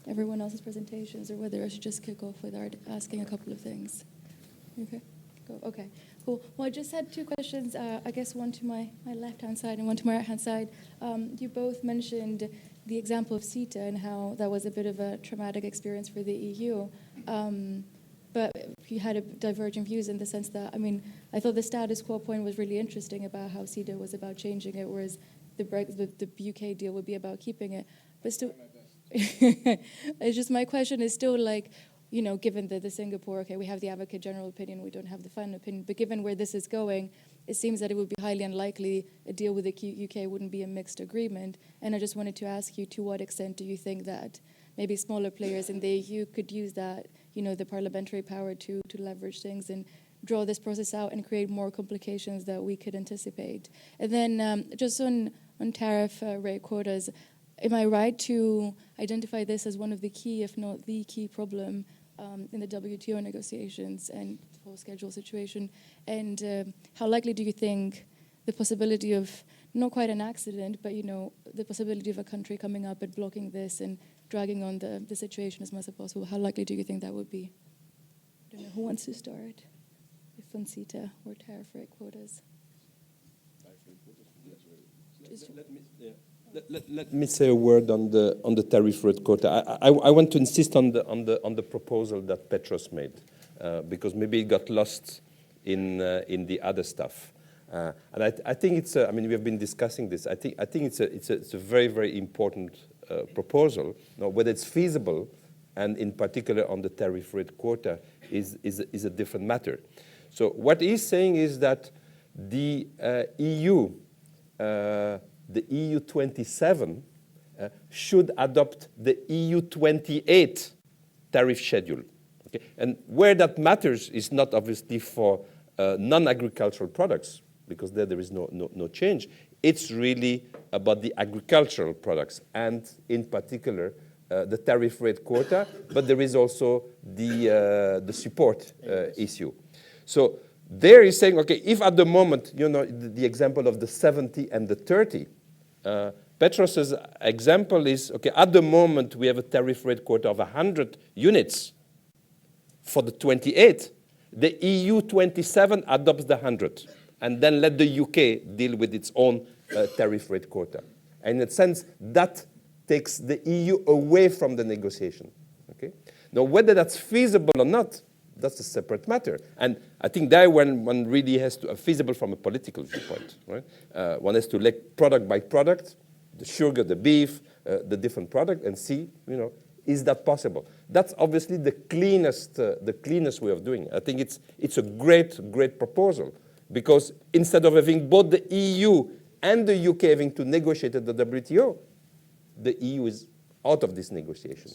everyone else's presentations, or whether I should just kick off with asking a couple of things. Okay, go. Okay, cool. Well, I just had two questions, I guess one to my left-hand side and one to my right-hand side. You both mentioned the example of CETA and how that was a bit of a traumatic experience for the EU. But you had divergent views in the sense that, I mean, I thought the status quo point was really interesting about how CETA was about changing it, whereas the UK deal would be about keeping it. But still, it's just my question is still like, you know, given the Singapore, okay, we have the Advocate General opinion, we don't have the final opinion, but given where this is going, it seems that it would be highly unlikely a deal with the UK wouldn't be a mixed agreement. And I just wanted to ask you, to what extent do you think that maybe smaller players in the EU could use that, you know, the parliamentary power to leverage things and draw this process out and create more complications that we could anticipate? And then just on tariff rate quotas, am I right to identify this as one of the key, if not the key problem in the WTO negotiations and the whole schedule situation? And how likely do you think the possibility of, not quite an accident, but, you know, the possibility of a country coming up and blocking this and dragging on the situation as much as possible, how likely do you think that would be? I don't know, who wants to start? If on CETA or tariff rate quotas? Let me say a word on the tariff rate quota. I want to insist on the proposal that Petros made, because maybe it got lost in the other stuff. And I think it's I mean, we have been discussing this. I think it's a very, very important proposal. Now, whether it's feasible, and in particular on the tariff rate quota, is a different matter. So what he's saying is that the EU 27 should adopt the EU 28 tariff schedule. Okay? And where that matters is not obviously for non-agricultural products, because there is no change. it's really about the agricultural products, and in particular, the tariff rate quota, but there is also the support issue. So there is saying, okay, if at the moment, you know, the example of the 70 and the 30, Petros's example is, okay, at the moment we have a tariff rate quota of 100 units for the 28. The EU 27 adopts the 100, and then let the UK deal with its own tariff rate quota. And in a sense, that takes the EU away from the negotiation. Okay? Now, whether that's feasible or not, that's a separate matter. And I think there one really has to, feasible from a political viewpoint, right? One has to look product by product, the sugar, the beef, the different product, and see, you know, is that possible? That's obviously the cleanest way of doing it. I think it's a great proposal, because instead of having both the EU and the UK having to negotiate at the WTO, the EU is out of this negotiation.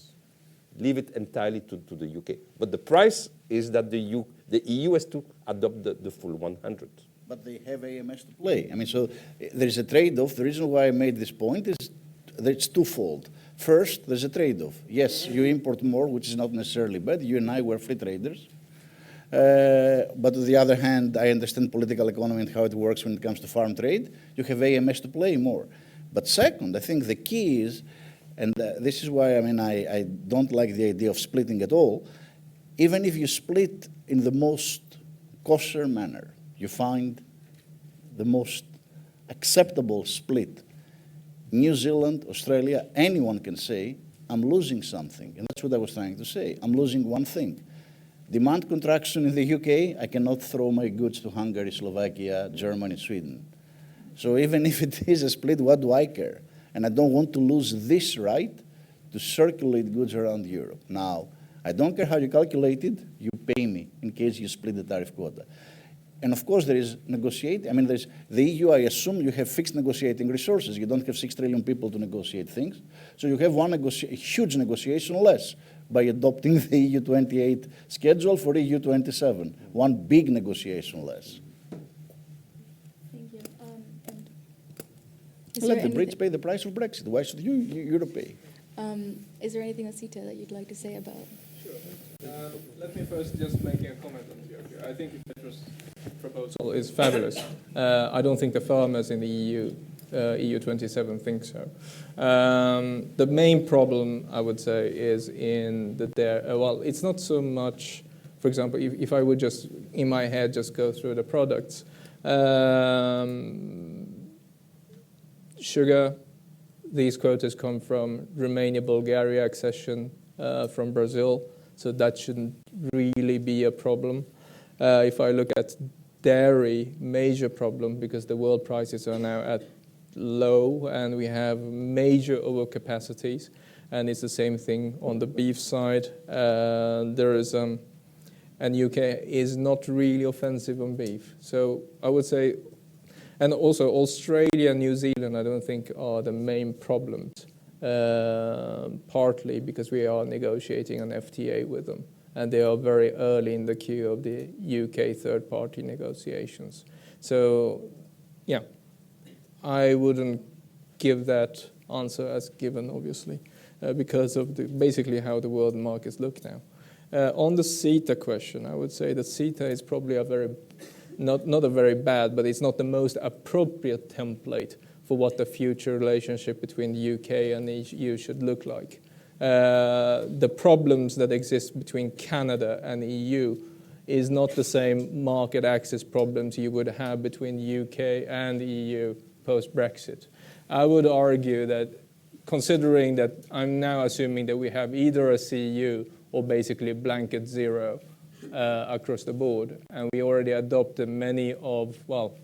Leave it entirely to the UK. But the price is that the EU has to adopt the full 100. But they have AMS to play. I mean, so there's a trade-off. The reason why I made this point is that it's twofold. First, there's a trade-off. Yes, you import more, which is not necessarily bad. You and I were free traders. But on the other hand, I understand political economy and how it works when it comes to farm trade. You have AMS to play more. But second, I think the key is, and this is why, I mean, I don't like the idea of splitting at all. Even if you split in the most kosher manner, you find the most acceptable split. New Zealand, Australia, anyone can say, I'm losing something. And that's what I was trying to say. I'm losing one thing. Demand contraction in the UK, I cannot throw my goods to Hungary, Slovakia, Germany, Sweden. So even if it is a split, what do I care? And I don't want to lose this right to circulate goods around Europe. Now, I don't care how you calculate it, you pay me in case you split the tariff quota. And of course, there is negotiate. I mean, there's the EU, I assume you have fixed negotiating resources. You don't have 6 trillion people to negotiate things. So you have a huge negotiation less by adopting the EU 28 schedule for EU 27. One big negotiation less. Thank you. Let the Brits pay the price of Brexit. Why should Europe pay? Is there anything on CETA that you'd like to say about? Let me first just make a comment on Ethiopia. I think Petrus' proposal is fabulous. I don't think the farmers in the EU 27 think so. The main problem, I would say, is in that well, it's not so much, for example, if I would just, in my head, just go through the products. Sugar, these quotas come from Romania, Bulgaria, accession from Brazil. So that shouldn't really be a problem. If I look at dairy, major problem because the world prices are now at low and we have major overcapacities. And it's the same thing on the beef side. There is, and UK is not really offensive on beef. So I would say, and also Australia and New Zealand, I don't think are the main problems. Partly because we are negotiating an FTA with them, and they are very early in the queue of the UK third-party negotiations. So, yeah, I wouldn't give that answer as given, obviously, because of basically how the world markets look now. On the CETA question, I would say that CETA is probably a very, not a very bad, but it's not the most appropriate template for what the future relationship between the UK and the EU should look like. The problems that exist between Canada and the EU is not the same market access problems you would have between the UK and the EU post-Brexit. I would argue that, considering that I'm now assuming that we have either a CU or basically a blanket zero across the board, and we already adopted many of, well,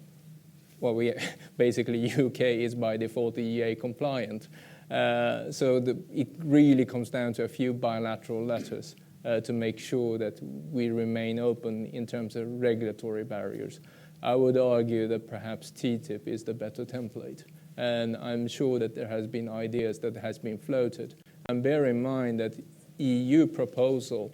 we basically UK is by default EEA compliant. So it really comes down to a few bilateral letters to make sure that we remain open in terms of regulatory barriers. I would argue that perhaps TTIP is the better template. And I'm sure that there has been ideas that has been floated. And bear in mind that EU proposal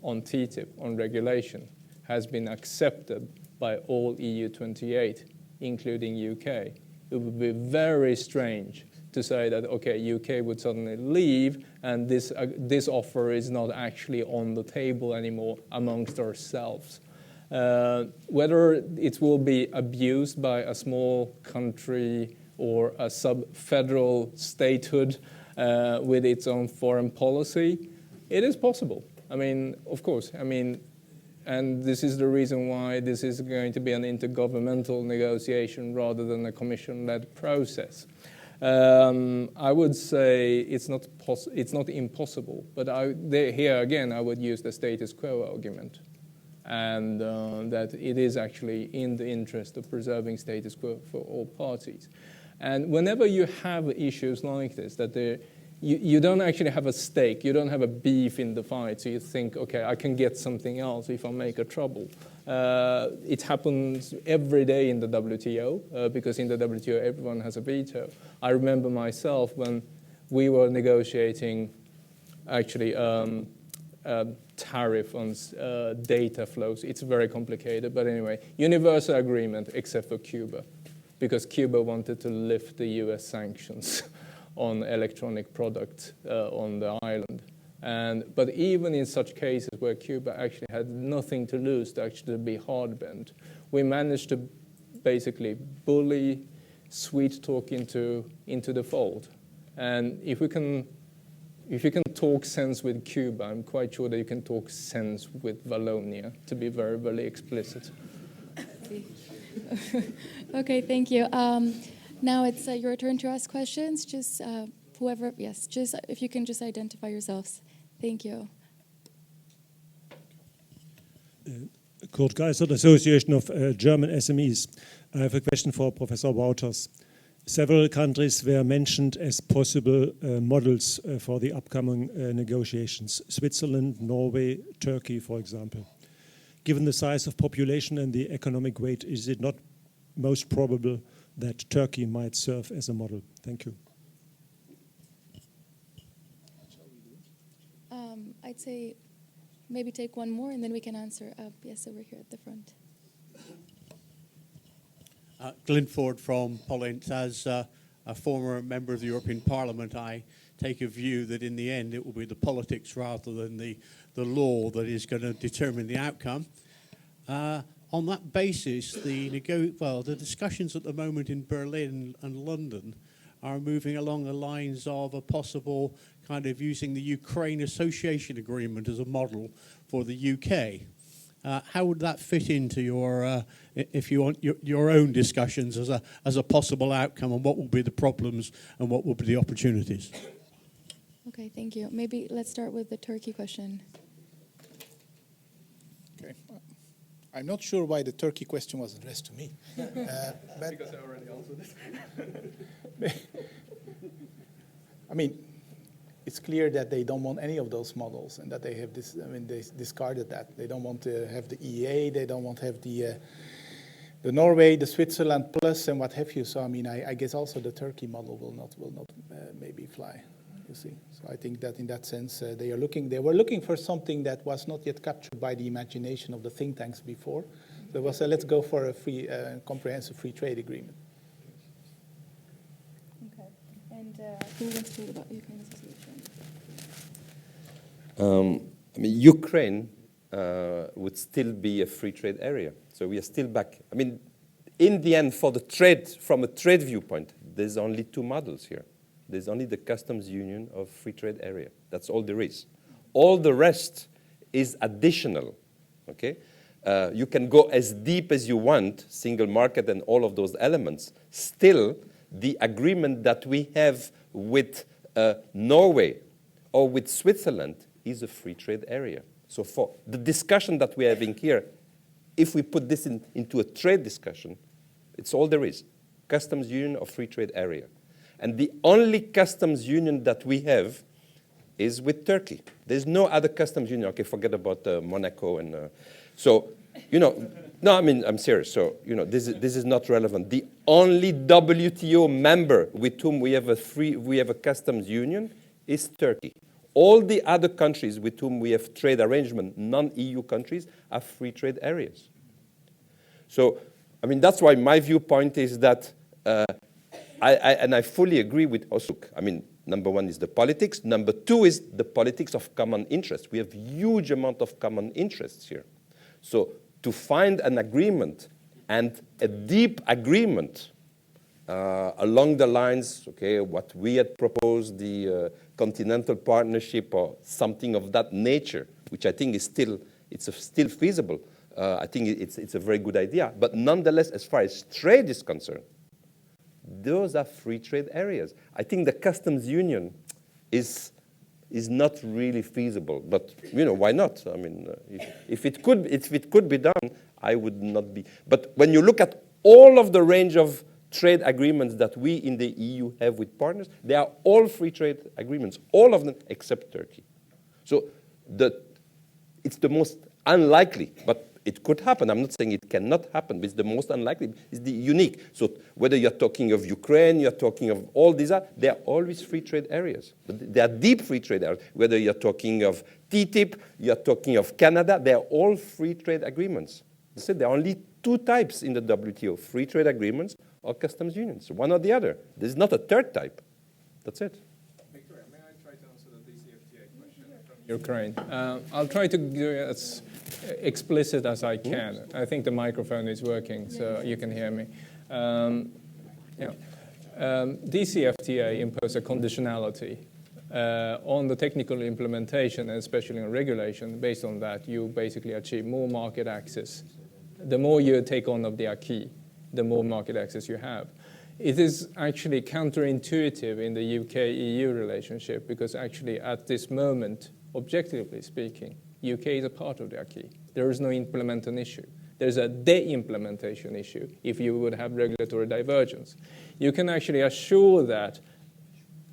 on TTIP, on regulation, has been accepted by all EU 28, including UK. It would be very strange to say that, okay, UK would suddenly leave and this offer is not actually on the table anymore amongst ourselves. Whether it will be abused by a small country or a sub-federal statehood with its own foreign policy, it is possible. I mean, of course, I mean, and this is the reason why this is going to be an intergovernmental negotiation rather than a commission-led process. I would say it's not impossible, but here again I would use the status quo argument, and that it is actually in the interest of preserving status quo for all parties. And whenever you have issues like this, that you don't actually have a stake, you don't have a beef in the fight, so you think, okay, I can get something else if I make a trouble. It happens every day in the WTO, because in the WTO everyone has a veto. I remember myself when we were negotiating actually tariff on data flows. It's very complicated, but anyway, universal agreement except for Cuba, because Cuba wanted to lift the US sanctions on electronic products on the island. But even in such cases where Cuba actually had nothing to lose to actually be hard-bent, we managed to basically bully, sweet talk into the fold. And if you can talk sense with Cuba, I'm quite sure that you can talk sense with Wallonia, to be very, very explicit. Okay, thank you. Now it's your turn to ask questions. Just whoever, yes, just if you can just identify yourselves. Thank you. Kurt Geisert, Association of German SMEs. I have a question for Professor Wouters. Several countries were mentioned as possible models for the upcoming negotiations. Switzerland, Norway, Turkey, for example. Given the size of population and the economic weight, is it not most probable that Turkey might serve as a model? Thank you. I'd say maybe take one more and then we can answer. Yes, over here at the front. Glyn Ford from Pollent. As a former member of the European Parliament, I take a view that in the end it will be the politics rather than the law that is going to determine the outcome. On that basis, the discussions at the moment in Berlin and London are moving along the lines of a possible kind of using the Ukraine Association Agreement as a model for the UK. How would that fit into your, if you want, your own discussions as a possible outcome, and what will be the problems and what will be the opportunities? Okay, thank you. Maybe let's start with the Turkey question. Okay. I'm not sure why the Turkey question was addressed to me. Because I already answered it. I mean, it's clear that they don't want any of those models, and that they have this. I mean, they discarded that. They don't want to have the EEA. They don't want to have the Norway, the Switzerland Plus, and what have you. So I mean, I guess also the Turkey model will not maybe fly. You see. So I think that in that sense, they were looking for something that was not yet captured by the imagination of the think tanks before. There was let's go for a free, comprehensive free trade agreement. Okay. And who wants to talk about Ukraine Association? I mean, Ukraine would still be a free trade area. So we are still back. I mean, in the end, for the trade, from a trade viewpoint, there's only two models here. There's only the customs union of free trade area. That's all there is. All the rest is additional, okay? You can go as deep as you want, single market and all of those elements. Still, the agreement that we have with Norway or with Switzerland is a free trade area. So for the discussion that we're having here, if we put this into a trade discussion, it's all there is. Customs union or free trade area. And the only customs union that we have is with Turkey. There's no other customs union. Okay, forget about Monaco. And so, you know, no, I mean, I'm serious. So, you know, this is not relevant. The only WTO member with whom we have a customs union is Turkey. All the other countries with whom we have trade arrangement, non-EU countries, are free trade areas. So, I mean, that's why my viewpoint is that and I fully agree with Osuk. I mean, number one is the politics. Number two is the politics of common interest. We have huge amount of common interests here. So to find an agreement, and a deep agreement along the lines, okay, what we had proposed, the continental partnership or something of that nature, which I think is still feasible. I think it's a very good idea. But nonetheless, as far as trade is concerned, those are free trade areas. I think the customs union is not really feasible. But why not? I mean, if it could be done, I would not be. But when you look at all of the range of trade agreements that we in the EU have with partners, they are all free trade agreements, all of them except Turkey. So it's the most unlikely, but it could happen. I'm not saying it cannot happen, but it's the most unlikely. It's the unique. So whether you're talking of Ukraine, you're talking of all these, they are always free trade areas. But they are deep free trade areas. Whether you're talking of TTIP, you're talking of Canada, they are all free trade agreements. So there are only two types in the WTO, free trade agreements or customs unions, one or the other. There's not a third type. That's it. Victoria, may I try to answer the DCFTA question from Ukraine? I'll try to do it as explicit as I can. I think the microphone is working, so you can hear me. DCFTA imposes a conditionality on the technical implementation, and especially on regulation. Based on that, you basically achieve more market access. The more you take on of the acquis, the more market access you have. It is actually counterintuitive in the UK-EU relationship because actually at this moment, objectively speaking, UK is a part of the acquis. There is no implementation issue. There's a de-implementation issue if you would have regulatory divergence. You can actually assure that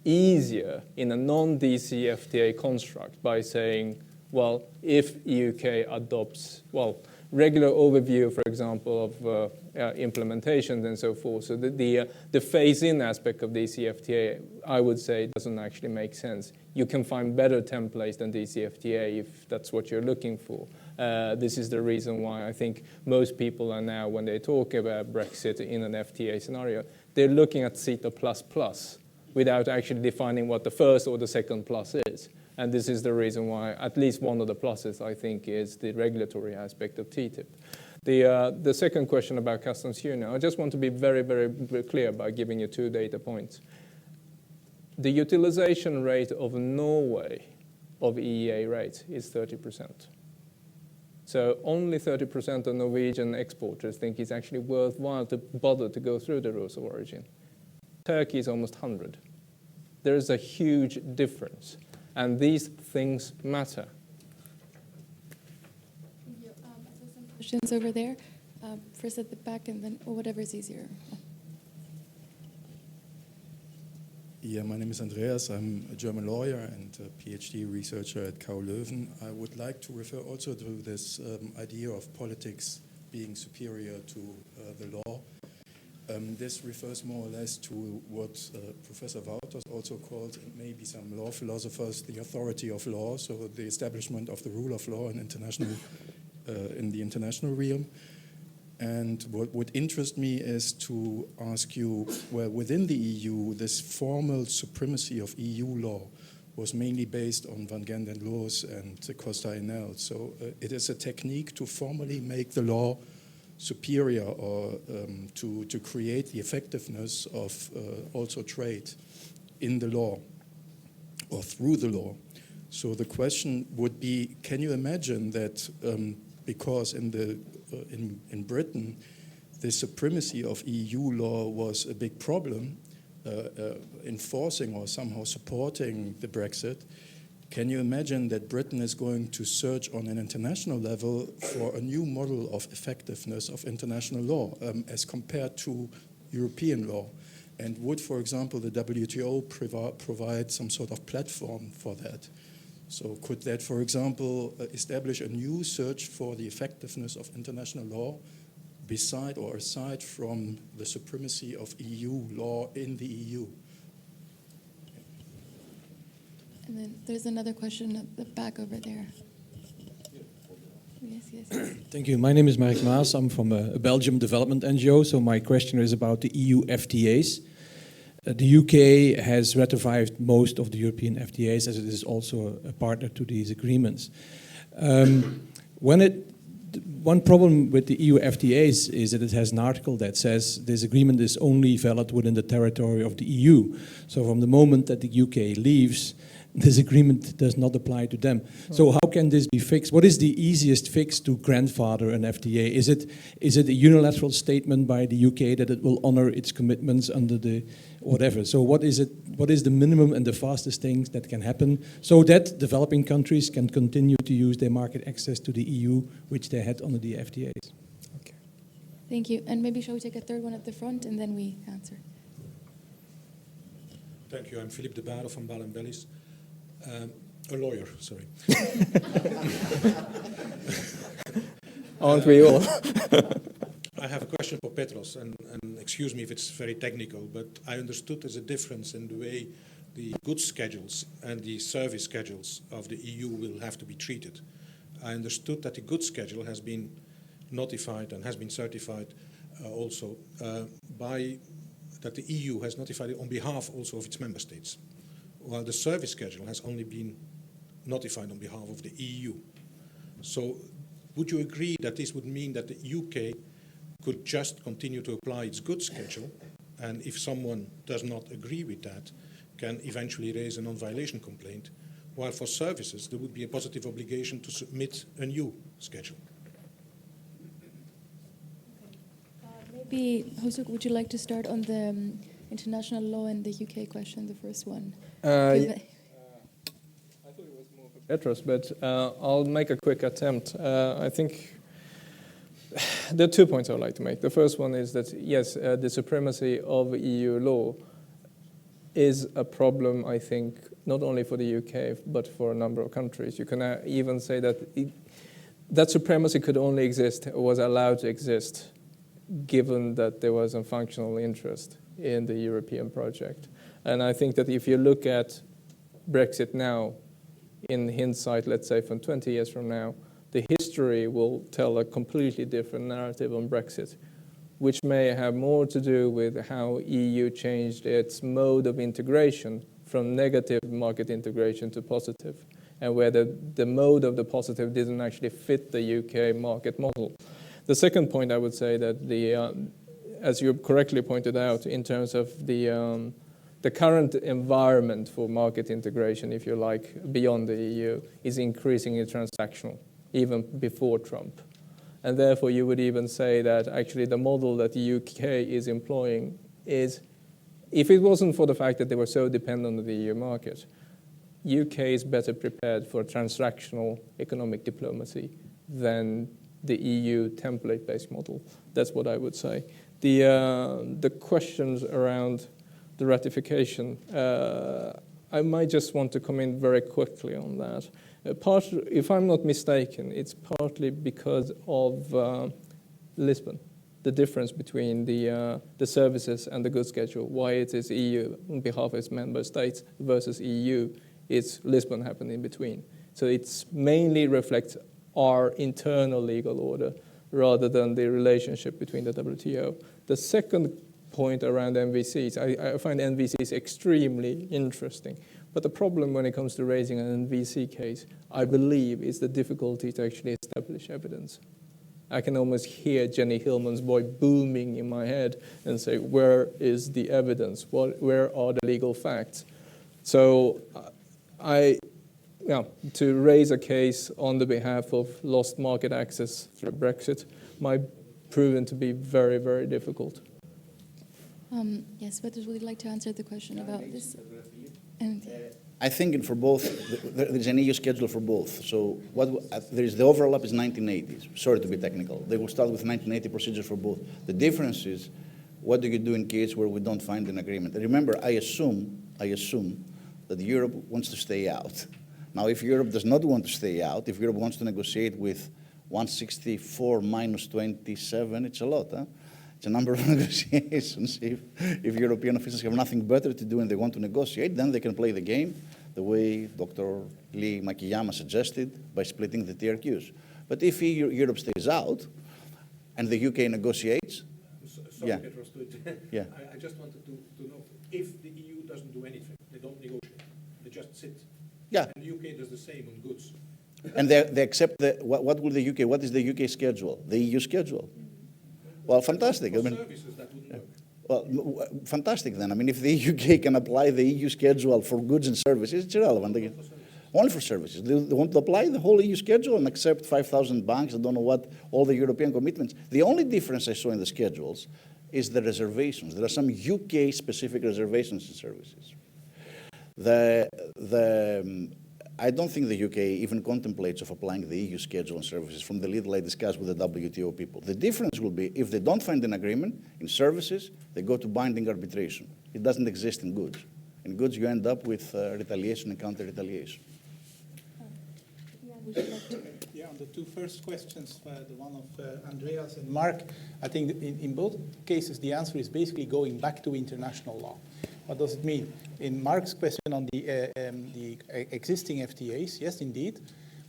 easier in a non-DCFTA construct by saying, well, if UK adopts, regular overview, for example, of implementations and so forth. So the phase-in aspect of DCFTA, I would say, doesn't actually make sense. You can find better templates than DCFTA if that's what you're looking for. This is the reason why I think most people are now, when they talk about Brexit in an FTA scenario, they're looking at CETA++ without actually defining what the first or the second plus is. And this is the reason why at least one of the pluses, I think, is the regulatory aspect of TTIP. The second question about customs union, I just want to be very, very clear by giving you 2 data points. The utilization rate of Norway of EEA rates is 30%. So only 30% of Norwegian exporters think it's actually worthwhile to bother to go through the rules of origin. Turkey is almost 100. There is a huge difference. And these things matter. Thank you. Some questions over there. First at the back, and then whatever's easier. Yeah, my name is Andreas. I'm a German lawyer and a PhD researcher at KU Leuven. I would like to refer also to this idea of politics being superior to the law. This refers more or less to what Professor Wouters also called, and maybe some law philosophers, the authority of law, so the establishment of the rule of law in the international realm. And what would interest me is to ask you, well, within the EU, this formal supremacy of EU law was mainly based on Van Genden-Loos and Costa Enel. So it is a technique to formally make the law superior or to create the effectiveness of also trade in the law or through the law. So the question would be, can you imagine that because in Britain the supremacy of EU law was a big problem, enforcing or somehow supporting the Brexit, can you imagine that Britain is going to search on an international level for a new model of effectiveness of international law as compared to European law? And would, for example, the WTO provide some sort of platform for that? So could that, for example, establish a new search for the effectiveness of international law beside or aside from the supremacy of EU law in the EU? And then there's another question at the back over there. Yes. Thank you. My name is Mark Maas. I'm from a Belgium development NGO. So my question is about the EU FTAs. The UK has ratified most of the European FTAs, as it is also a partner to these agreements. One problem with the EU FTAs is that it has an article that says this agreement is only valid within the territory of the EU. So from the moment that the UK leaves, this agreement does not apply to them. So how can this be fixed? What is the easiest fix to grandfather an FTA? Is it a unilateral statement by the UK that it will honor its commitments under the whatever? So what is the minimum and the fastest things that can happen so that developing countries can continue to use their market access to the EU, which they had under the FTAs? Okay. Thank you. And maybe shall we take a third one at the front and then we answer? Thank you. I'm Philippe de Bade from Balen Bellis. A lawyer, sorry. Aren't we all? I have a question for Petros, and excuse me if it's very technical, but I understood there's a difference in the way the goods schedules and the service schedules of the EU will have to be treated. I understood that the goods schedule has been notified and has been certified also that the EU has notified it on behalf also of its member states, while the service schedule has only been notified on behalf of the EU. So would you agree that this would mean that the UK could just continue to apply its goods schedule, and if someone does not agree with that, can eventually raise a non-violation complaint, while for services there would be a positive obligation to submit a new schedule? Maybe, Hosuk, would you like to start on the international law and the UK question, the first one? I thought it was more for Petros, but I'll make a quick attempt. I think there are 2 points I would like to make. The first one is that, yes, the supremacy of EU law is a problem, I think, not only for the UK, but for a number of countries. You can even say that that supremacy could only exist, or was allowed to exist, given that there was a functional interest in the European project. And I think that if you look at Brexit now, in hindsight, let's say from 20 years from now, the history will tell a completely different narrative on Brexit, which may have more to do with how EU changed its mode of integration from negative market integration to positive, and where the mode of the positive didn't actually fit the UK market model. The second point I would say that as you correctly pointed out, in terms of the current environment for market integration, if you like, beyond the EU, is increasingly transactional, even before Trump. And therefore, you would even say that actually the model that the UK is employing is, if it wasn't for the fact that they were so dependent on the EU market, UK is better prepared for transactional economic diplomacy than the EU template-based model. That's what I would say. The questions around the ratification, I might just want to come in very quickly on that. If I'm not mistaken, it's partly because of Lisbon, the difference between the services and the goods schedule, why it is EU on behalf of its member states versus EU, it's Lisbon happened in between. So it mainly reflects our internal legal order rather than the relationship between the WTO. The second point around MVCs, I find MVCs extremely interesting. But the problem when it comes to raising an MVC case, I believe, is the difficulty to actually establish evidence. I can almost hear Jenny Hillman's voice booming in my head and say, where is the evidence? Where are the legal facts? So to raise a case on the behalf of lost market access through Brexit might proven to be very, very difficult. Yes, Petros, would you like to answer the question about this? I think for both, there's an EU schedule for both. So there is the overlap is 1980s. Sorry to be technical. They will start with 1980 procedures for both. The difference is, what do you do in case where we don't find an agreement? And remember, I assume that Europe wants to stay out. Now, if Europe does not want to stay out, if Europe wants to negotiate with 164 minus 27, it's a lot, huh? It's a number of negotiations. If European officials have nothing better to do and they want to negotiate, then they can play the game the way Dr. Lee Makiyama suggested by splitting the TRQs. But if Europe stays out and the UK negotiates, Sorry, Petros, yeah. I just wanted to know if the EU doesn't do anything. They don't negotiate. They just sit. Yeah. And the UK does the same on goods. And they accept what will the UK, what is the UK schedule? The EU schedule? Well, fantastic. For I mean, services, that wouldn't work. well, fantastic then. I mean, if the UK can apply the EU schedule for goods and services, it's irrelevant. Only for services. They want to apply the whole EU schedule and accept 5,000 banks. I don't know what, all the European commitments. The only difference I saw in the schedules is the reservations. There are some UK-specific reservations in services. I don't think the UK even contemplates of applying the EU schedule on services from the little I discussed with the WTO people. The difference will be if they don't find an agreement in services, they go to binding arbitration. It doesn't exist in goods. In goods, you end up with retaliation and counter-retaliation. Yeah, on the two first questions, the one of Andreas and Mark, I think in both cases the answer is basically going back to international law. What does it mean? In Mark's question on the existing FTAs, yes, indeed,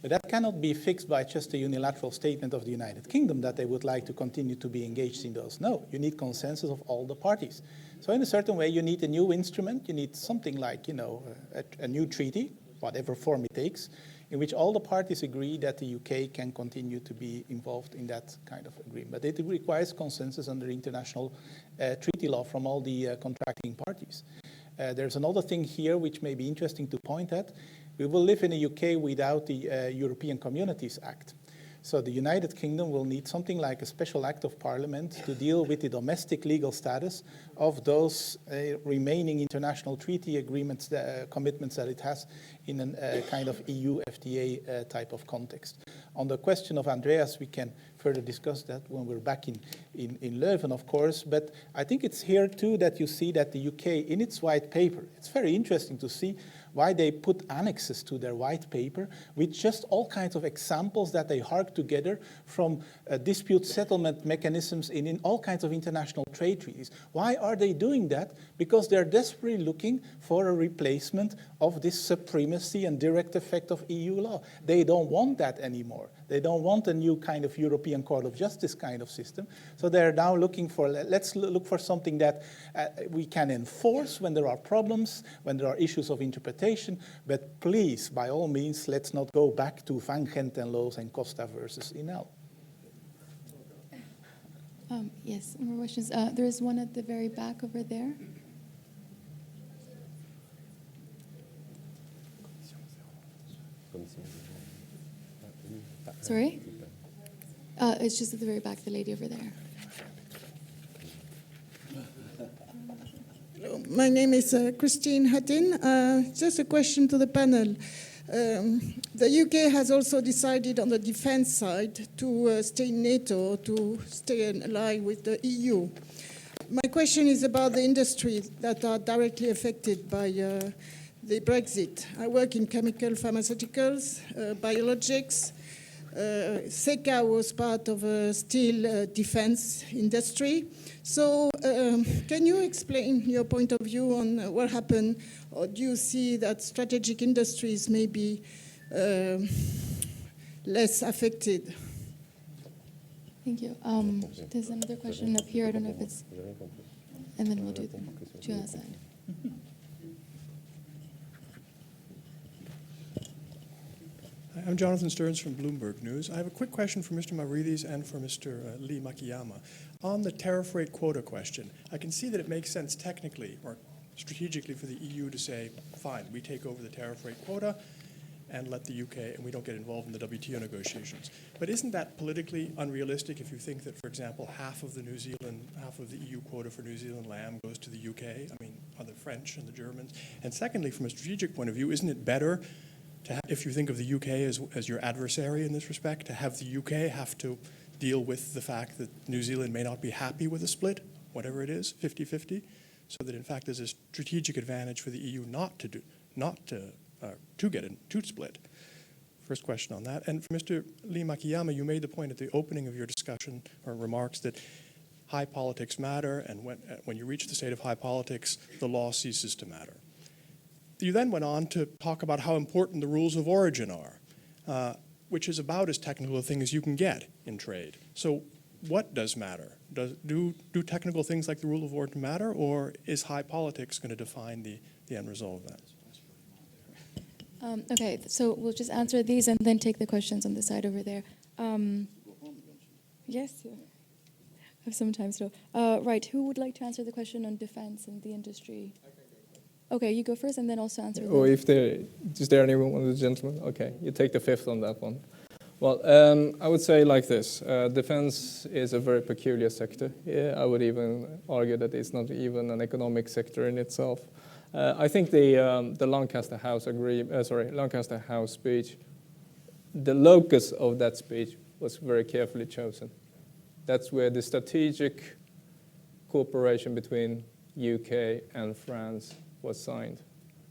but that cannot be fixed by just a unilateral statement of the United Kingdom that they would like to continue to be engaged in those. No, you need consensus of all the parties. So in a certain way, you need a new instrument. You need something like, a new treaty, whatever form it takes, in which all the parties agree that the UK can continue to be involved in that kind of agreement. But it requires consensus under international treaty law from all the contracting parties. There's another thing here which may be interesting to point at. We will live in a UK without the European Communities Act. So the United Kingdom will need something like a special act of parliament to deal with the domestic legal status of those remaining international treaty agreements, commitments that it has in a kind of EU FTA type of context. On the question of Andreas, we can further discuss that when we're back in Leuven, of course. But I think it's here, too, that you see that the UK, in its white paper, it's very interesting to see why they put annexes to their white paper with just all kinds of examples that they hark together from dispute settlement mechanisms in all kinds of international trade treaties. Why are they doing that? Because they're desperately looking for a replacement of this supremacy and direct effect of EU law. They don't want that anymore. They don't want a new kind of European Court of Justice kind of system. So they're now looking for, let's look for something that we can enforce when there are problems, when there are issues of interpretation. But please, by all means, let's not go back to Van Gentenloos and Costa versus Inel. Yes, more questions. There is one at the very back over there. Sorry? It's just at the very back, the lady over there. Hello, my name is Christine Hattin. Just a question to the panel. The UK has also decided on the defense side to stay in NATO, to stay in ally with the EU. My question is about the industries that are directly affected by the Brexit. I work in chemical pharmaceuticals, biologics. SECA was part of a steel defense industry. So can you explain your point of view on what happened, or do you see that strategic industries may be less affected? Thank you. There's another question up here. I don't know if it's... And then we'll do the two on that side. I'm Jonathan Stearns from Bloomberg News. I have a quick question for Mr. Mavridis and for Mr. Lee Makiyama. On the tariff rate quota question, I can see that it makes sense technically or strategically for the EU to say, fine, we take over the tariff rate quota and let the UK, and we don't get involved in the WTO negotiations. But isn't that politically unrealistic if you think that, for example, half of the EU quota for New Zealand lamb goes to the UK? I mean, are the French and the Germans? And secondly, from a strategic point of view, isn't it better to have, if you think of the UK as your adversary in this respect, to have the UK have to deal with the fact that New Zealand may not be happy with a split, whatever it is, 50-50, so that in fact there's a strategic advantage for the EU not to get a split. First question on that. And for Mr. Lee Makiyama, you made the point at the opening of your discussion or remarks that high politics matter, and when you reach the state of high politics, the law ceases to matter. You then went on to talk about how important the rules of origin are, which is about as technical a thing as you can get in trade. So what does matter? Do technical things like the rule of law matter, or is high politics going to define the end result of that? Okay, so we'll just answer these and then take the questions on the side over there. Yes, I have some time still. Right, who would like to answer the question on defense and the industry? Okay, you go first and then also answer. Or is there anyone, one of the gentlemen? Okay, you take the fifth on that one. Well, I would say like this. Defense is a very peculiar sector. Yeah, I would even argue that it's not even an economic sector in itself. I think the Lancaster House Lancaster House speech, the locus of that speech was very carefully chosen. That's where the strategic cooperation between UK and France was signed.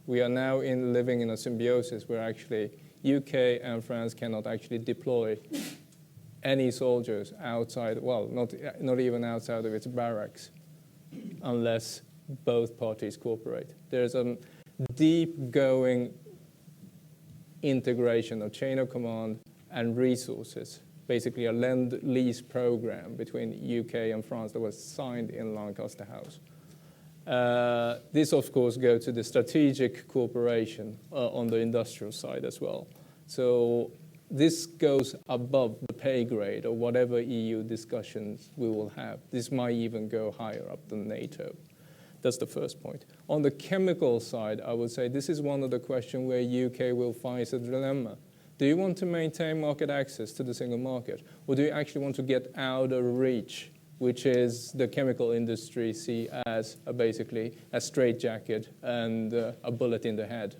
We are now living in a symbiosis where actually UK and France cannot actually deploy any soldiers outside, well, not even outside of its barracks, unless both parties cooperate. There's a deep-going integration of chain of command and resources, basically a lend-lease program between UK and France that was signed in Lancaster House. This, of course, goes to the strategic cooperation on the industrial side as well. So this goes above the pay grade of whatever EU discussions we will have. This might even go higher up than NATO. That's the first point. On the chemical side, I would say this is one of the questions where UK will face a dilemma. Do you want to maintain market access to the single market, or do you actually want to get out of reach, which is the chemical industry see as basically a straitjacket and a bullet in the head?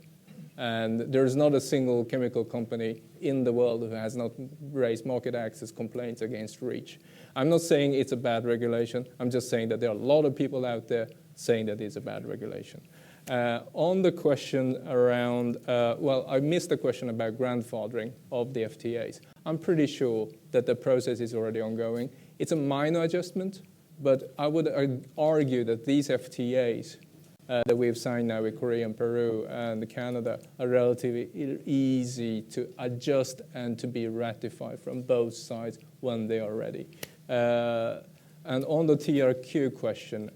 And there is not a single chemical company in the world who has not raised market access complaints against REACH. I'm not saying it's a bad regulation. I'm just saying that there are a lot of people out there saying that it's a bad regulation. On the question around, well, I missed the question about grandfathering of the FTAs. I'm pretty sure that the process is already ongoing. It's a minor adjustment, but I would argue that these FTAs that we've signed now with Korea and Peru and Canada are relatively easy to adjust and to be ratified from both sides when they are ready. And on the TRQ question,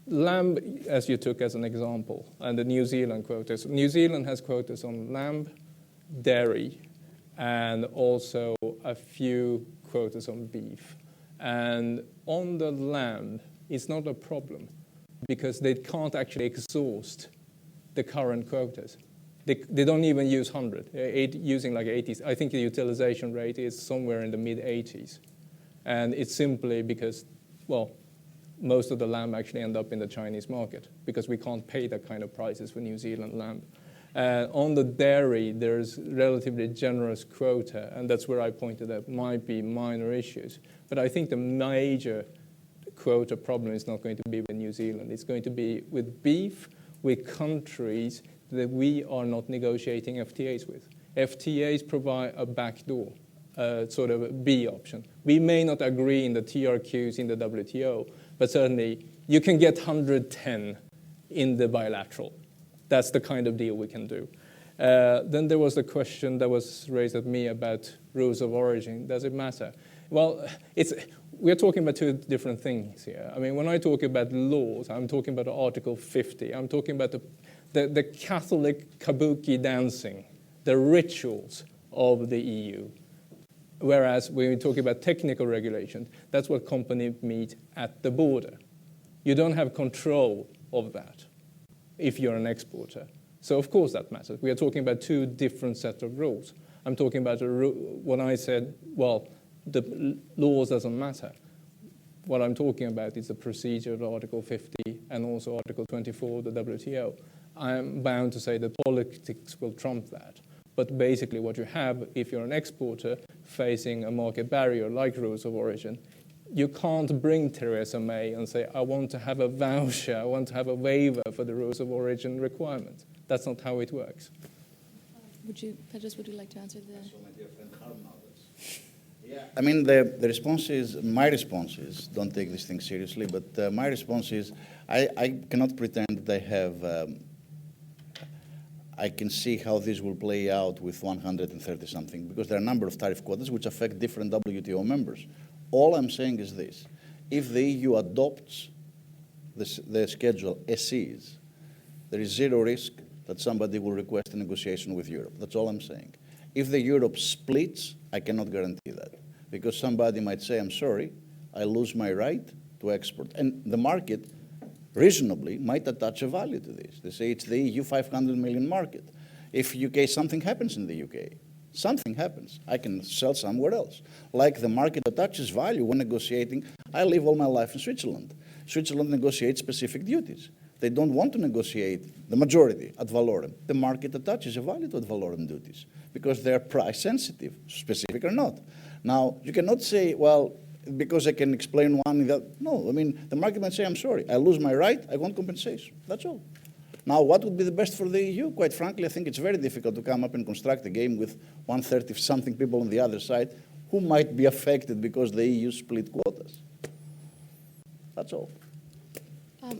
lamb, as you took as an example, and the New Zealand quotas. New Zealand has quotas on lamb, dairy, and also a few quotas on beef. And on the lamb, it's not a problem because they can't actually exhaust the current quotas. They don't even use 100, using like 80s. I think the utilization rate is somewhere in the mid-80s. And it's simply because, well, most of the lamb actually end up in the Chinese market because we can't pay that kind of prices for New Zealand lamb. On the dairy, there's relatively generous quota, and that's where I pointed out might be minor issues. But I think the major quota problem is not going to be with New Zealand. It's going to be with beef, with countries that we are not negotiating FTAs with. FTAs provide a backdoor, sort of a B option. We may not agree in the TRQs in the WTO, but certainly you can get 110 in the bilateral. That's the kind of deal we can do. Then there was the question that was raised at me about rules of origin. Does it matter? Well, we're talking about two different things here. I mean, when I talk about laws, I'm talking about Article 50. I'm talking about the Catholic kabuki dancing, the rituals of the EU. Whereas when we talk about technical regulation, that's what companies meet at the border. You don't have control of that if you're an exporter. So of course that matters. We are talking about two different sets of rules. I'm talking about when I said, well, the laws doesn't matter. What I'm talking about is the procedure of Article 50 and also Article 24 of the WTO. I'm bound to say that politics will trump that. But basically what you have, if you're an exporter facing a market barrier like rules of origin, you can't bring Theresa May and say, I want to have a voucher, I want to have a waiver for the rules of origin requirements. That's not how it works. Petros, would you like to answer I mean, the response is, my response is, don't take this thing seriously, but my response is, I cannot pretend that I can see how this will play out with 130 something, because there are a number of tariff quotas which affect different WTO members. All I'm saying is this: if the EU adopts the schedule as is, there is zero risk that somebody will request a negotiation with Europe. That's all I'm saying. If the Europe splits, I cannot guarantee that, because somebody might say, I'm sorry, I lose my right to export. And the market reasonably might attach a value to this. They say it's the EU 500 million market. If UK, something happens in the UK, something happens, I can sell somewhere else. Like the market attaches value when negotiating. I live all my life in Switzerland. Switzerland negotiates specific duties. They don't want to negotiate, the majority, ad valorem. The market attaches a value to ad valorem duties because they're price sensitive, specific or not. Now, you cannot say, well, because I can explain one that, no, I mean, the market might say, I'm sorry, I lose my right, I want compensation. That's all. Now, what would be the best for the EU? Quite frankly, I think it's very difficult to come up and construct a game with 130-something people on the other side who might be affected because the EU split quotas. That's all.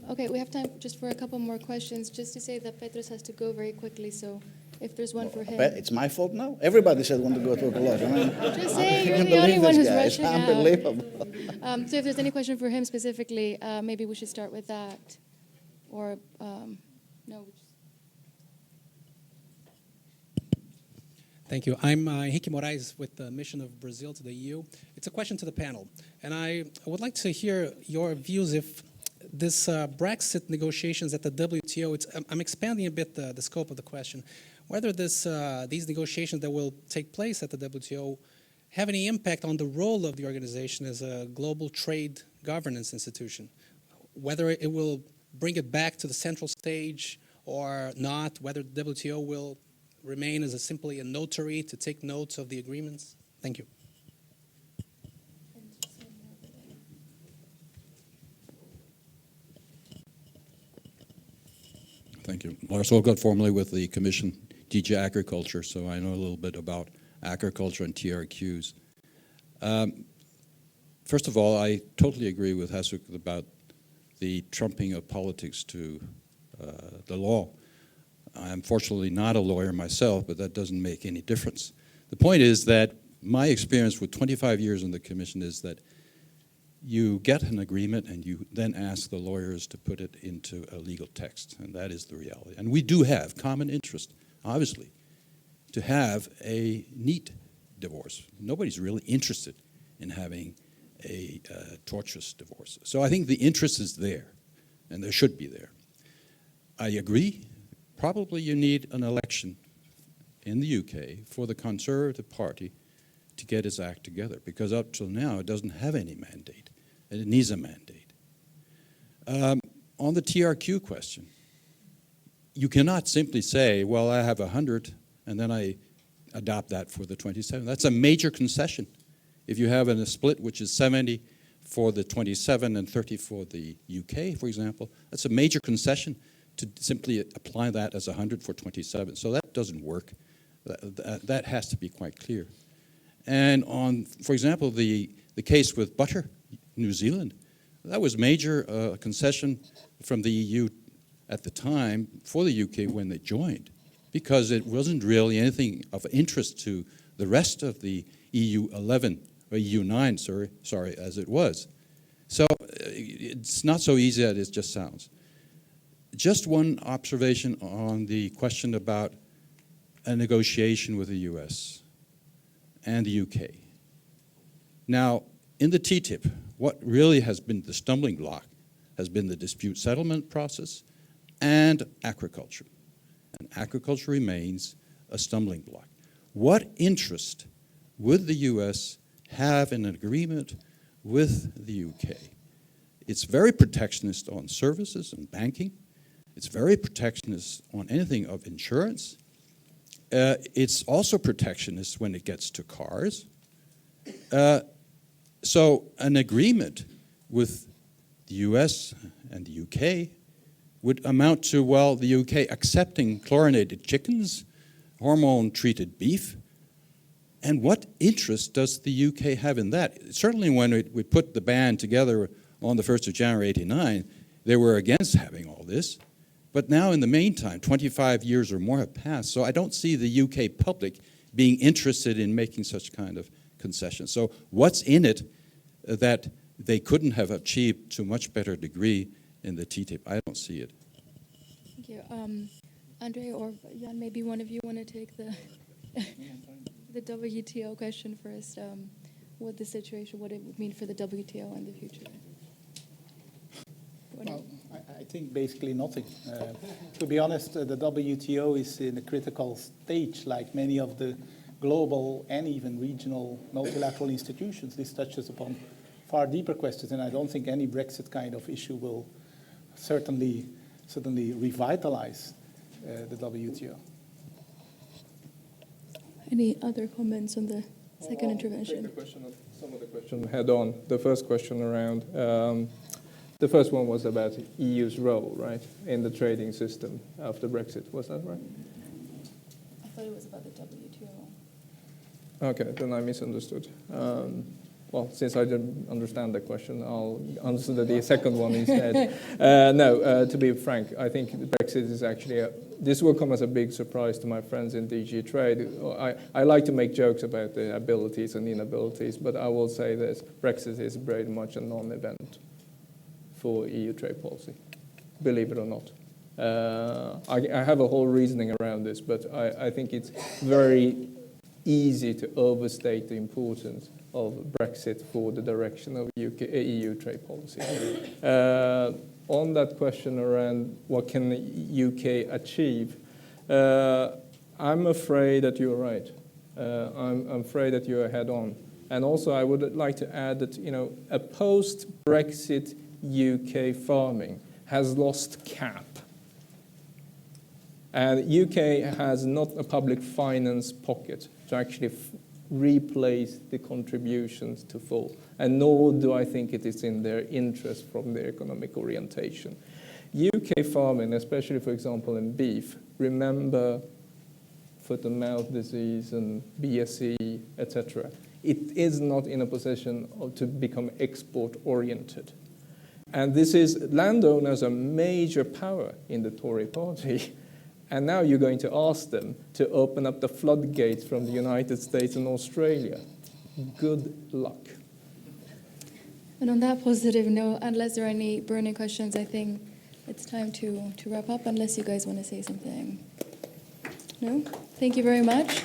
Okay, we have time just for a couple more questions. Just to say that Petros has to go very quickly, so if there's one for him. It's my fault now? Everybody said want to go to a collage. I mean, Just saying, I you're can't the only believe one this who's guy. It's rushing out. unbelievable. So if there's any question for him specifically, maybe we should start with that. Or, no. Thank you. I'm Henrique Moraes with the Mission of Brazil to the EU. It's a question to the panel. And I would like to hear your views if this Brexit negotiations at the WTO, I'm expanding a bit the scope of the question, whether these negotiations that will take place at the WTO have any impact on the role of the organization as a global trade governance institution, whether it will bring it back to the central stage or not, whether the WTO will remain as simply a notary to take notes of the agreements. Thank you. Thank you. Lars Olgott, formerly with the Commission DG Agriculture, so I know a little bit about agriculture and TRQs. First of all, I totally agree with Hasuk about the trumping of politics to the law. I'm fortunately not a lawyer myself, but that doesn't make any difference. The point is that my experience with 25 years in the Commission is that you get an agreement and you then ask the lawyers to put it into a legal text, and that is the reality. And we do have common interest, obviously, to have a neat divorce. Nobody's really interested in having a tortuous divorce. So I think the interest is there, and there should be there. I agree. Probably you need an election in the UK for the Conservative Party to get its act together, because up till now it doesn't have any mandate, and it needs a mandate. On the TRQ question, you cannot simply say, well, I have 100, and then I adopt that for the 27. That's a major concession. If you have a split which is 70 for the 27 and 30 for the UK, for example, that's a major concession to simply apply that as 100 for 27. So that doesn't work. That has to be quite clear. And on, for example, the case with butter, New Zealand, that was major concession from the EU at the time for the UK when they joined, because it wasn't really anything of interest to the rest of the EU 11, or EU 9, sorry, as it was. So it's not so easy as it just sounds. Just one observation on the question about a negotiation with the US and the UK. Now, in the TTIP, what really has been the stumbling block has been the dispute settlement process and agriculture. And agriculture remains a stumbling block. What interest would the US have in an agreement with the UK? It's very protectionist on services and banking. It's very protectionist on anything of insurance. It's also protectionist when it gets to cars. So an agreement with the US and the UK would amount to, well, the UK accepting chlorinated chickens, hormone-treated beef, and what interest does the UK have in that? Certainly when we put the ban together on the 1st of January 89, they were against having all this. But now, in the meantime, 25 years or more have passed, so I don't see the UK public being interested in making such kind of concessions. So what's in it that they couldn't have achieved to a much better degree in the TTIP? I don't see it. Thank you. Andre or Jan, maybe one of you want to take the the WTO question first. What the situation, what it would mean for the WTO in the future. Well, I think basically nothing. To be honest, the WTO is in a critical stage, like many of the global and even regional multilateral institutions. This touches upon far deeper questions, and I don't think any Brexit kind of issue will certainly revitalize the WTO. Any other comments on the second intervention? Some of the question head on. The first question around, the first one was about EU's role, right, in the trading system after Brexit. Was that right? I thought it was about the WTO. Okay, then I misunderstood. Well, since I didn't understand the question, I'll answer the second one instead. No, to be frank, I think Brexit is actually, this will come as a big surprise to my friends in DG Trade. I like to make jokes about the abilities and inabilities, but I will say this, Brexit is very much a non-event for EU trade policy, believe it or not. I have a whole reasoning around this, but I think it's very easy to overstate the importance of Brexit for the direction of EU trade policy. On that question around what can the UK achieve, I'm afraid that you're right. I'm afraid that you're head on. And also I would like to add that, you know, a post-Brexit UK farming has lost cap. And UK has not a public finance pocket to actually replace the contributions to full. And nor do I think it is in their interest from their economic orientation. UK farming, especially for example in beef, remember foot and mouth disease and BSE, etc. It is not in a position to become export oriented. And this is, landowners are major power in the Tory party. And now you're going to ask them to open up the floodgates from the United States and Australia. Good luck. And on that positive note, unless there are any burning questions, I think it's time to wrap up, unless you guys want to say something. No? Thank you very much.